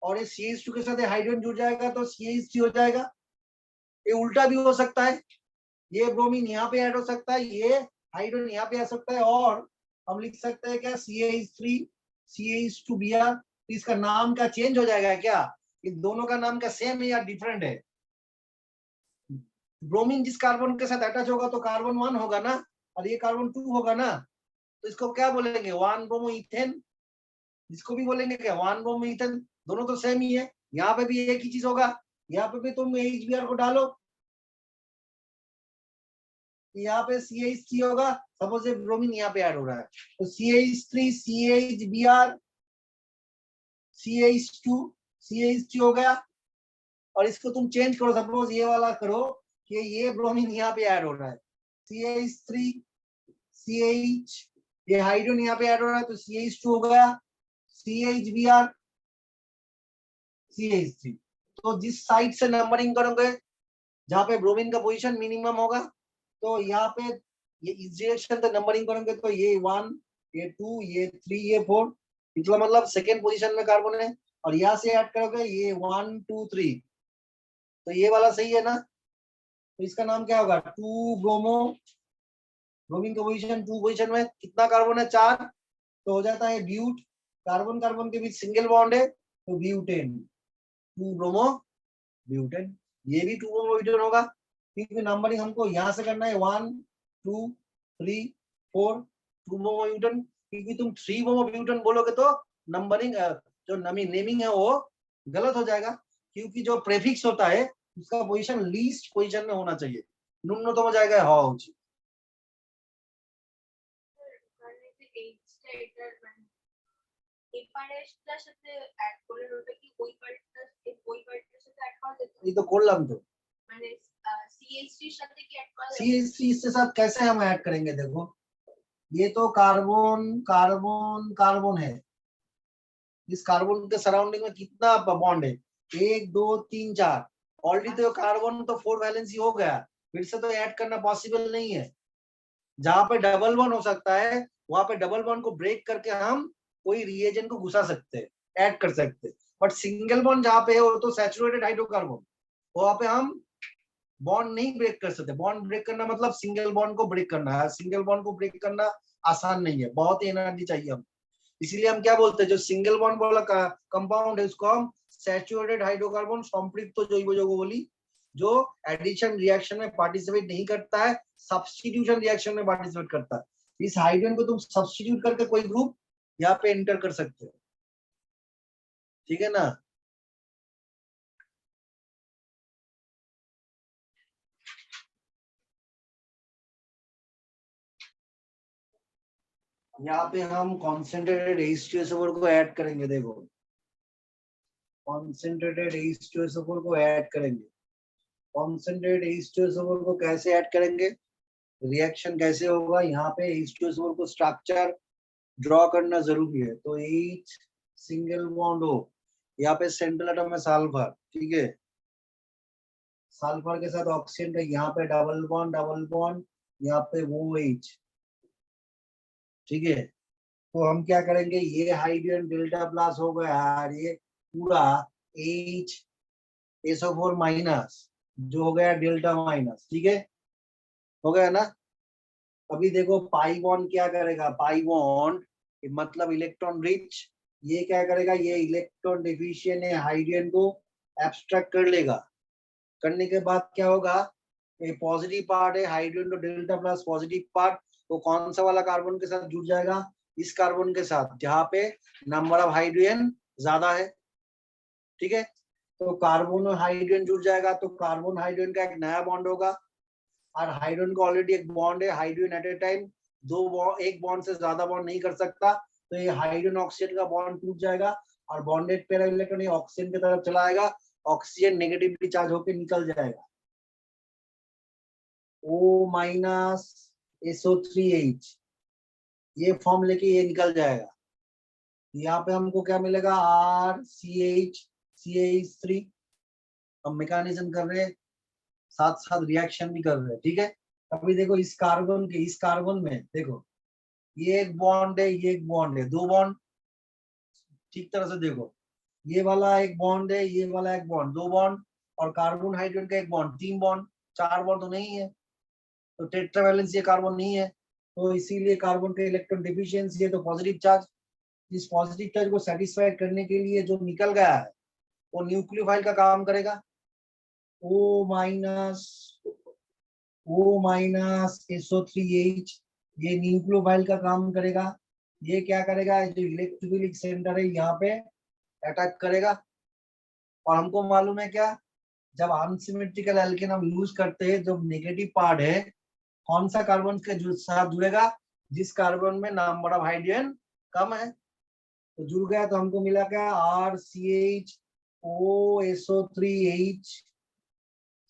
और ये CH2 के साथ हाइड्रोजन जुड़ जाएगा तो CH3 हो जाएगा। ये उल्टा भी हो सकता है, ये ब्रोमीन यहाँ पे ऐड हो सकता है, ये हाइड्रोजन यहाँ पे आ सकता है, और हम लिख सकते हैं क्या, CH3 CH2Br। इसका नाम का चेंज हो जाएगा क्या, ये दोनों का नाम का सेम है या डिफरेंट है। ब्रोमीन जिस कार्बन के साथ अटैच होगा तो कार्बन 1 होगा ना, और ये कार्बन 2 होगा ना। तो इसको क्या बोलेंगे, 1 ब्रोमो इथेन, इसको भी बोलेंगे क्या, 1 ब्रोमो इथेन, दोनों तो सेम ही है। यहाँ पे भी एक ही चीज होगा, यहाँ पे भी तुम HBr को डालो, यहाँ पे CH3 होगा, सपोज ब्रोमीन यहाँ पे ऐड हो रहा है, तो CH3 CHBr CH2 CH3 हो गया। और इसको तुम चेंज करो, सपोज ये वाला करो कि ये ब्रोमीन यहाँ पे ऐड हो रहा है, CH3 CH, ये हाइड्रोजन यहाँ पे ऐड हो रहा है तो CH2 हो गया, CHBr CH3। तो जिस साइड से नंबरिंग करोगे, जहाँ पे ब्रोमीन का पोजीशन मिनिमम होगा, तो यहाँ पे ये इस डायरेक्शन से नंबरिंग करेंगे तो ये 1 ये 2 ये 3 ये 4, इसका मतलब सेकेंड पोजीशन में कार्बन है। और यहाँ से ऐड करोगे ये 1 2 3, तो ये वाला सही है ना। तो इसका नाम क्या होगा, 2 ब्रोमो, ब्रोमीन का पोजीशन 2 पोजीशन में कितना कार्बन है, 4, तो हो जाता है ब्यूट, कार्बन कार्बन के बीच सिंगल बॉन्ड है तो ब्यूटेन, 2 ब्रोमो ब्यूटेन। ये भी 2 ब्रोमो ब्यूटेन होगा, क्योंकि नंबरिंग हमको यहाँ से करना है 1 2 3 4, 2 ब्रोमो ब्यूटेन। क्योंकि तुम 3 ब्रोमो ब्यूटेन बोलोगे तो नंबरिंग जो नेमिंग है वो गलत हो जाएगा, क्योंकि जो प्रेफिक्स होता है उसका पोजीशन लीस्ट पोजीशन में होना चाहिए, न्यूनतम हो जाएगा ह उचित। ये तो করলাম तो CH3 इसके साथ कैसे हम ऐड करेंगे, देखो ये तो कार्बन कार्बन कार्बन है, इस कार्बन के सराउंडिंग में कितना बॉन्ड है, 1 2 3 4, ऑलरेडी तो कार्बन तो 4 वैलेंसी हो गया, फिर से तो ऐड करना पॉसिबल नहीं है। जहां पे डबल बॉन्ड हो सकता है वहां पे डबल बॉन्ड को ब्रेक करके हम कोई रिएजेंट को घुसा सकते हैं, ऐड कर सकते हैं, बट सिंगल बॉन्ड जहां पे है वो तो सैचुरेटेड हाइड्रोकार्बन, वहां पे हम बॉन्ड नहीं ब्रेक कर सकते। बॉन्ड ब्रेक करना मतलब सिंगल बॉन्ड को ब्रेक करना है, सिंगल बॉन्ड को ब्रेक करना आसान नहीं है, बहुत ही एनर्जी चाहिए हम, इसीलिए हम क्या बोलते हैं, जो सिंगल बॉन्ड वाला कंपाउंड है उसको हम सैचुरेटेड हाइड्रोकार्बन संपृक्त जैव यौगिक, जो एडिशन रिएक्शन में पार्टिसिपेट नहीं करता है, सब्स्टिट्यूशन रिएक्शन में पार्टिसिपेट करता है। इस हाइड्रोजन को तुम सब्स्टिट्यूट करके कोई ग्रुप यहाँ पे एंटर कर सकते हो, ठीक है ना। यहाँ पे हम कॉन्सेंट्रेटेड H2SO4 को ऐड करेंगे, देखो कॉन्सेंट्रेटेड H2SO4 को ऐड करेंगे। कॉन्सेंट्रेटेड H2SO4 को कैसे ऐड करेंगे, रिएक्शन कैसे होगा, यहाँ पे H2SO4 को स्ट्रक्चर ड्रॉ करना जरूरी है। तो H सिंगल बॉन्ड हो, यहाँ पे सेंट्रल एटम है सल्फर, ठीक है, सल्फर के साथ ऑक्सीजन है, यहाँ पे डबल बॉन्ड, यहाँ पे वो H, ठीक है। तो हम क्या करेंगे, ये हाइड्रोजन डेल्टा प्लस हो गया और ये पूरा HSO4 माइनस जो हो गया डेल्टा माइनस, ठीक है, हो गया ना। अभी देखो पाई बॉन्ड क्या करेगा, पाई बॉन्ड मतलब इलेक्ट्रॉन रिच, ये क्या करेगा, ये इलेक्ट्रॉन डिफिशिएंट है हाइड्रोजन को एब्स्ट्रैक्ट कर लेगा, करने के बाद क्या होगा, ये पॉजिटिव पार्ट है हाइड्रोजन तो डेल्टा प्लस पॉजिटिव पार्ट, तो कौन सा वाला कार्बन के साथ जुड़ जाएगा, इस कार्बन के साथ जहाँ पे नंबर ऑफ हाइड्रोजन ज्यादा है, ठीक है। तो कार्बन और हाइड्रोजन जुड़ जाएगा, तो कार्बन हाइड्रोजन का एक नया बॉन्ड होगा, और हाइड्रोजन का ऑलरेडी एक बॉन्ड है, हाइड्रोजन एट ए टाइम एक बॉन्ड से ज्यादा बॉन्ड नहीं कर सकता, तो ये हाइड्रोजन ऑक्सीजन का बॉन्ड टूट जाएगा और बॉन्डेड पैरा इलेक्ट्रॉन ऑक्सीजन की तरफ चला आएगा, ऑक्सीजन नेगेटिवली चार्ज होकर निकल जाएगा, O माइनस SO3H, ये फॉर्म लेके ये निकल जाएगा। यहाँ पे हमको क्या मिलेगा, RCH3, हम मैकेनिज्म कर रहे हैं, साथ साथ रिएक्शन भी कर रहे हैं, ठीक है। अभी देखो इस कार्बन में देखो, ये एक बॉन्ड है, ये एक बॉन्ड है, दो बॉन्ड, ठीक तरह से देखो, ये वाला एक बॉन्ड है, ये वाला एक बॉन्ड, दो बॉन्ड, और कार्बन हाइड्रोजन का एक बॉन्ड, तीन बॉन्ड, चार बॉन्ड तो नहीं है, तो टेट्रावैलेंस ये कार्बन नहीं है, तो इसीलिए कार्बन के इलेक्ट्रॉन डिफिशियंसी है, तो पॉजिटिव चार्ज, इस पॉजिटिव चार्ज को सेटिस्फाई करने के लिए जो निकल गया है वो न्यूक्लियोफाइल का काम करेगा, O माइनस SO3H, ये न्यूक्लियोफाइल का काम करेगा, ये क्या करेगा, जो इलेक्ट्रोफिलिक सेंटर है यहाँ पे अटैक करेगा। और हमको मालूम है क्या, जब अनसिमेट्रिकल एल्केन हम यूज करते हैं, जो नेगेटिव पार्ट है कौन सा कार्बन के साथ जुड़ेगा, जिस कार्बन में नंबर ऑफ हाइड्रोजन कम है, तो जुड़ गया, तो हमको मिला क्या, RCHOSO3H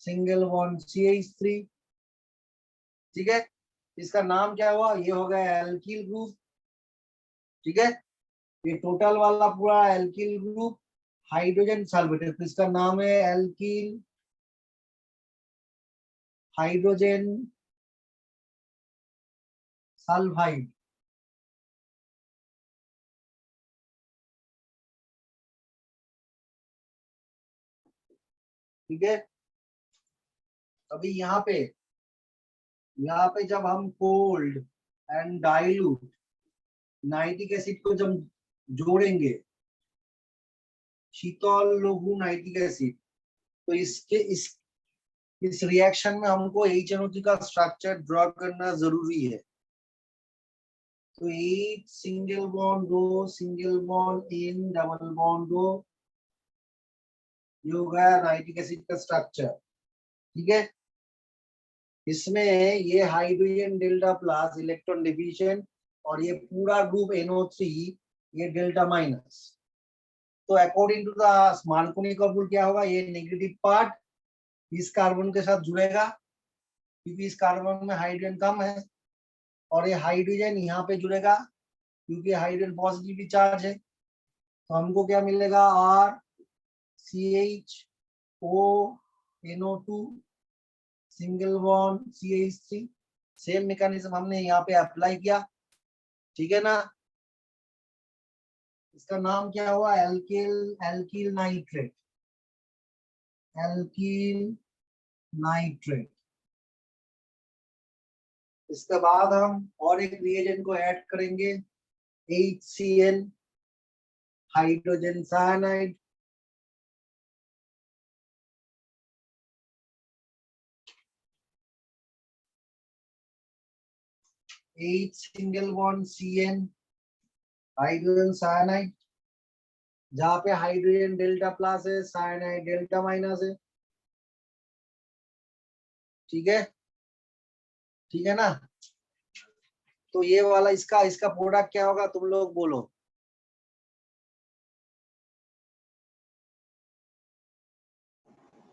सिंगल बॉन्ड CH3, ठीक है। इसका नाम क्या हुआ, ये हो गया एल्किल ग्रुप, ठीक है। ये टोटल वाला पूरा एल्किल ग्रुप हाइड्रोजन सल्फेट, तो इसका नाम है एल्किल हाइड्रोजन सल्फाइड, ठीक है। अभी यहाँ पे जब हम cold and dilute nitric acid को जब जोड़ेंगे, शीतल लघु नाइट्रिक एसिड, तो इस रिएक्शन में हमको HNO3 का स्ट्रक्चर ड्रॉ करना जरूरी है। तो H सिंगल बॉन्ड दो, single bond in, double bond दो, ये हो गया नाइट्रिक एसिड का स्ट्रक्चर। ठीक है, इसमें ये hydrogen delta plus electron division और ये पूरा ग्रुप NO3 ये डेल्टा माइनस। तो अकॉर्डिंग टू द मार्कोनी का रूल क्या होगा, ये नेगेटिव पार्ट इस कार्बन के साथ जुड़ेगा क्योंकि इस कार्बन में हाइड्रोजन कम है, और ये हाइड्रोजन यहाँ पे जुड़ेगा क्योंकि हाइड्रोजन पॉजिटिवली चार्ज है। तो हमको क्या मिलेगा, RCHO NO2 single bond CH3। Same mechanism हमने यहाँ पे अप्लाई किया। ठीक है ना, इसका नाम क्या हुआ, एल्किल नाइट्रेट, एल्किल नाइट्रेट। इसके बाद हम और एक रिएजेंट को ऐड करेंगे, HCl hydrogen cyanide. H single bond CN hydrogen cyanide, जहाँ पे हाइड्रोजन डेल्टा प्लस है, साइनाइड डेल्टा माइनस है। ठीक है, ठीक है ना। तो ये वाला इसका इसका प्रोडक्ट क्या होगा, तुम लोग बोलो।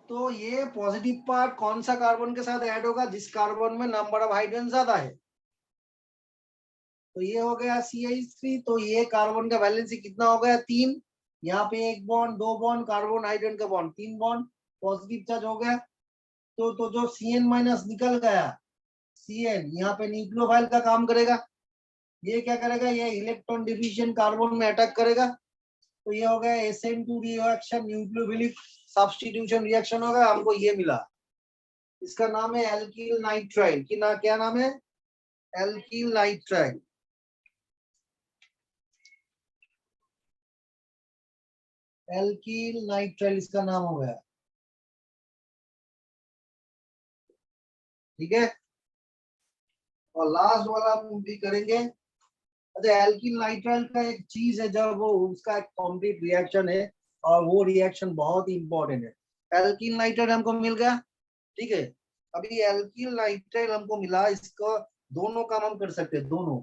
तो ये पॉजिटिव पार्ट कौन सा कार्बन के साथ ऐड होगा, जिस कार्बन में नंबर ऑफ हाइड्रोजन ज्यादा है। तो ये हो गया CH3। तो ये कार्बन का वैलेंसी कितना हो गया, 3। यहाँ पे एक बॉन्ड, 2 बॉन्ड, कार्बन हाइड्रोजन का बॉन्ड, 3 बॉन्ड, पॉजिटिव चार्ज हो गया। तो जो CN माइनस निकल गया, CN यहाँ पे न्यूक्लियोफाइल का काम करेगा। ये क्या करेगा, ये इलेक्ट्रॉन डिवीजन कार्बन में अटैक करेगा। तो ये हो गया SN2 reaction, nucleophilic substitution reaction होगा, हमको ये मिला। इसका नाम है एल्किल नाइट्राइल। कि ना क्या नाम है, एल्किल नाइट्राइल। एल्किल नाइट्राइल इसका नाम हो गया। ठीक है, और लास्ट वाला हम भी करेंगे। अच्छा, एल्किल नाइट्राइल का एक चीज है, जब वो उसका एक कॉम्प्लीट रिएक्शन है और वो रिएक्शन बहुत ही इंपॉर्टेंट है। एल्किल नाइट्राइल हमको मिल गया। ठीक है, अभी एल्किल नाइट्राइल हमको मिला, इसको दोनों काम हम कर सकते हैं, दोनों।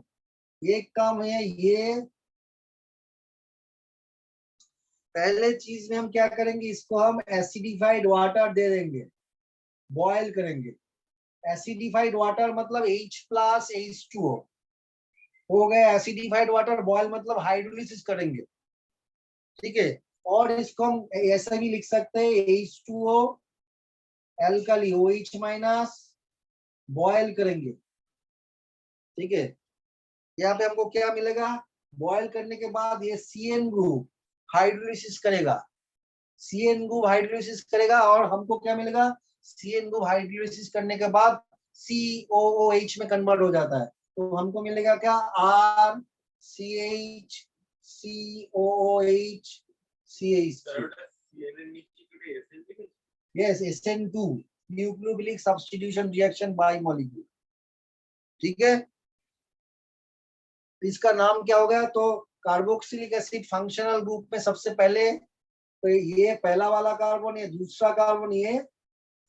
एक काम है ये, पहले चीज में हम क्या करेंगे, इसको हम एसिडिफाइड वाटर दे देंगे, बॉयल करेंगे। एसिडिफाइड वाटर मतलब H+H2O हो गया एसिडिफाइड वाटर। बॉयल मतलब हाइड्रोलिसिस करेंगे। ठीक है, और इसको हम ऐसा भी लिख सकते हैं, H2O एल्कली OH- बॉयल करेंगे। ठीक है, यहाँ पे हमको क्या मिलेगा, बॉयल करने के बाद ये CN ग्रुप हाइड्रोलिसिस करेगा, CN ग्रुप हाइड्रोलिसिस करेगा, और हमको क्या मिलेगा, CN ग्रुप हाइड्रोलिसिस करने के बाद COOH में कन्वर्ट हो जाता है। तो हमको मिलेगा क्या, RCH COOH CH3। Yes, SN2 nucleophilic substitution reaction by molecule. ठीक है, इसका नाम क्या हो गया, तो कार्बोक्सिलिक एसिड फंक्शनल ग्रुप में सबसे पहले, तो ये पहला वाला कार्बन, ये दूसरा कार्बन, ये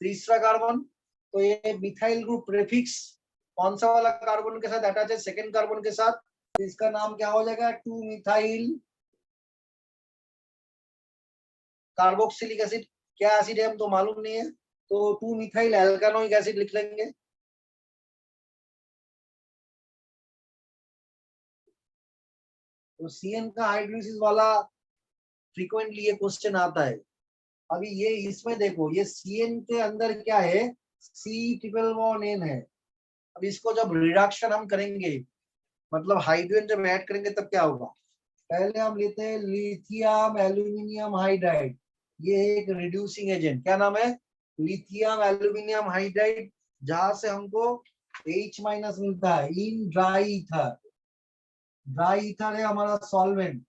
तीसरा कार्बन। तो ये मिथाइल ग्रुप प्रीफिक्स कौन सा वाला कार्बन के साथ अटैच है, सेकेंड कार्बन के साथ। तो इसका नाम क्या हो जाएगा, 2 मिथाइल कार्बोक्सिलिक एसिड। क्या एसिड है हम तो मालूम नहीं है, तो 2 मिथाइल एल्कानोइक एसिड लिख लेंगे। तो CN का हाइड्रोलिसिस वाला फ्रीक्वेंटली ये क्वेश्चन आता है। अभी ये इसमें देखो, ये CN के अंदर क्या है, C�11N है। अब इसको जब रिडक्शन हम करेंगे, मतलब हाइड्रोजन जब ऐड करेंगे तब क्या होगा, पहले हम लेते हैं लिथियम एल्यूमिनियम हाइड्राइड। ये एक रिड्यूसिंग एजेंट, क्या नाम है, लिथियम एल्यूमिनियम हाइड्राइड, जहां से हमको H- मिलता है in dry ether. Dry ether है हमारा सॉल्वेंट।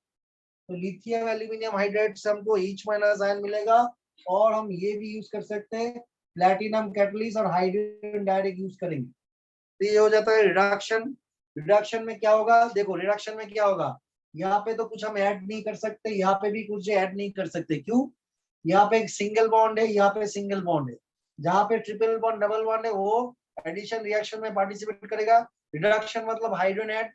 तो लिथियम एल्यूमिनियम हाइड्राइड से हमको H- आयन मिलेगा, और हम ये भी यूज कर सकते हैं, प्लैटिनम कैटलिस्ट और हाइड्रोजन डायरेक्ट यूज करेंगे। तो ये हो जाता है रिडक्शन। रिडक्शन में क्या होगा, देखो रिडक्शन में क्या होगा, यहाँ पे तो कुछ हम ऐड नहीं कर सकते, यहाँ पे भी कुछ ऐड नहीं कर सकते। क्यों, यहाँ पे एक सिंगल बॉन्ड है, यहाँ पे सिंगल बॉन्ड है। जहाँ पे ट्रिपल बॉन्ड डबल बॉन्ड है वो एडिशन रिएक्शन में पार्टिसिपेट करेगा। रिडक्शन मतलब हाइड्रोजन ऐड,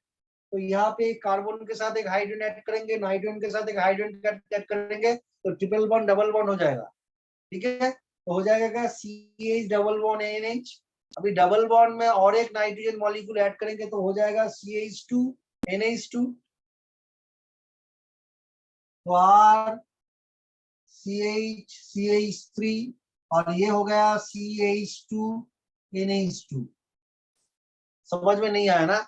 तो यहाँ पे कार्बन के साथ एक हाइड्रोजन ऐड करेंगे, नाइट्रोजन के साथ एक हाइड्रोजन ऐड करेंगे, तो ट्रिपल बॉन्ड डबल बॉन्ड हो जाएगा। ठीक है, तो हो जाएगा क्या, CH डबल बॉन्ड NH। अभी डबल बॉन्ड में और एक नाइट्रोजन मॉलिक्यूल ऐड करेंगे तो हो जाएगा CH2 NH2, तो R CH3, और ये हो गया CH2 NH2। समझ में नहीं आया ना,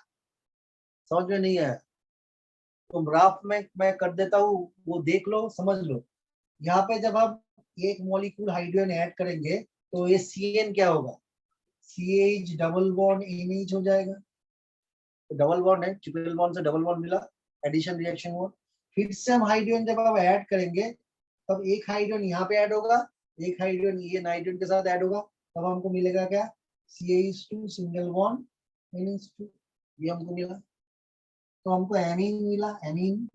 समझ में नहीं आया तो ग्राफ में मैं कर देता हूँ, वो देख लो समझ लो। यहाँ पे जब हम एक मॉलिक्यूल हाइड्रोजन ऐड करेंगे तो ये CN क्या होगा, CH डबल बॉन्ड NH हो जाएगा। तो डबल बॉन्ड है, ट्रिपल बॉन्ड से डबल बॉन्ड मिला, एडिशन रिएक्शन हुआ। फिर से हम हाइड्रोजन जब हम ऐड करेंगे तब एक हाइड्रोजन यहाँ पे ऐड होगा, एक हाइड्रोजन ये नाइट्रोजन के साथ ऐड होगा, तब हमको मिलेगा क्या, CH2 सिंगल बॉन्ड NH2, ये हमको मिला। तो हमको एमीन मिला, एमीन।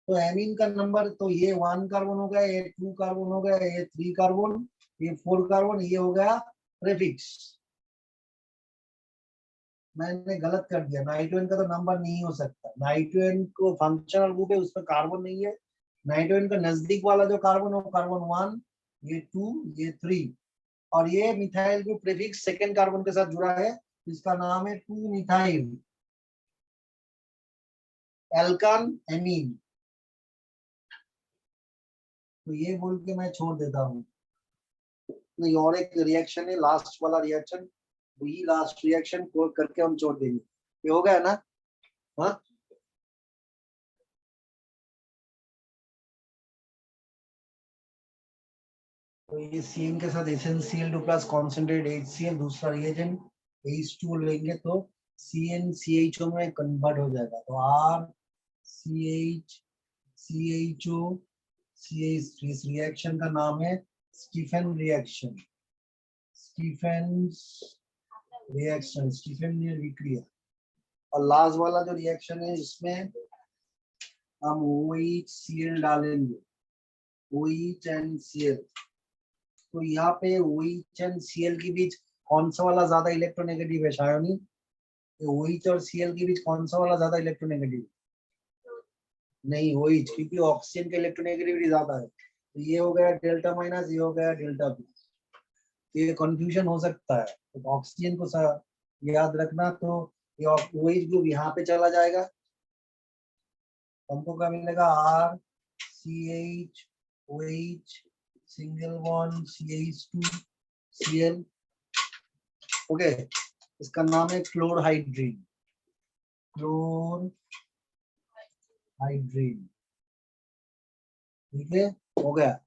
तो एमीन का नंबर, तो ये 1 कार्बन हो गया, ये 2 कार्बन हो गया, ये 3 कार्बन, ये 4 कार्बन, ये हो गया प्रीफिक्स। मैंने गलत कर दिया, नाइट्रोजन का तो नंबर नहीं हो सकता, नाइट्रोजन को फंक्शनल ग्रुप है उसमें कार्बन नहीं है। नाइट्रोजन का नजदीक वाला जो कार्बन हो कार्बन 1, ये 2, ये 3, और ये methyl group prefix second carbon के साथ जुड़ा है, इसका नाम है 2 मिथाइल एल्कान एमीन। तो ये बोल के मैं छोड़ देता हूँ। नहीं, और एक रिएक्शन है, लास्ट वाला रिएक्शन, वही लास्ट रिएक्शन को करके हम छोड़ देंगे। ये हो गया ना, हाँ। तो ये CN के साथ HNCl2 प्लस कॉन्सेंट्रेट HCl, दूसरा रिएजेंट H2 लेंगे तो CnCHO में कन्वर्ट हो जाएगा, तो RCH CHO CH3। इस रिएक्शन का नाम है Stephen reaction, Stephen's reaction, Stephen विक्रिया। और लास्ट वाला जो रिएक्शन है इसमें हम OHCl डालेंगे, OHNCl। तो यहाँ पे OH और Cl के बीच कौन सा वाला ज्यादा इलेक्ट्रोनेगेटिव है शायोनी, OH और Cl के बीच कौन सा वाला ज्यादा इलेक्ट्रोनेगेटिव, नहीं OH, क्योंकि ऑक्सीजन का इलेक्ट्रोनेगेटिविटी ज्यादा है। तो ये हो गया डेल्टा माइनस, ये हो गया डेल्टा प्लस, तो ये कंफ्यूजन हो सकता है, तो ऑक्सीजन को याद रखना। तो ये OH ग्रुप यहाँ पे चला जाएगा, हमको क्या मिलेगा, RCH single bond CH2 Cl। Okay, इसका नाम है क्लोरहाइड्रीन, क्लोरहाइड्रीन। ठीक है, हो गया।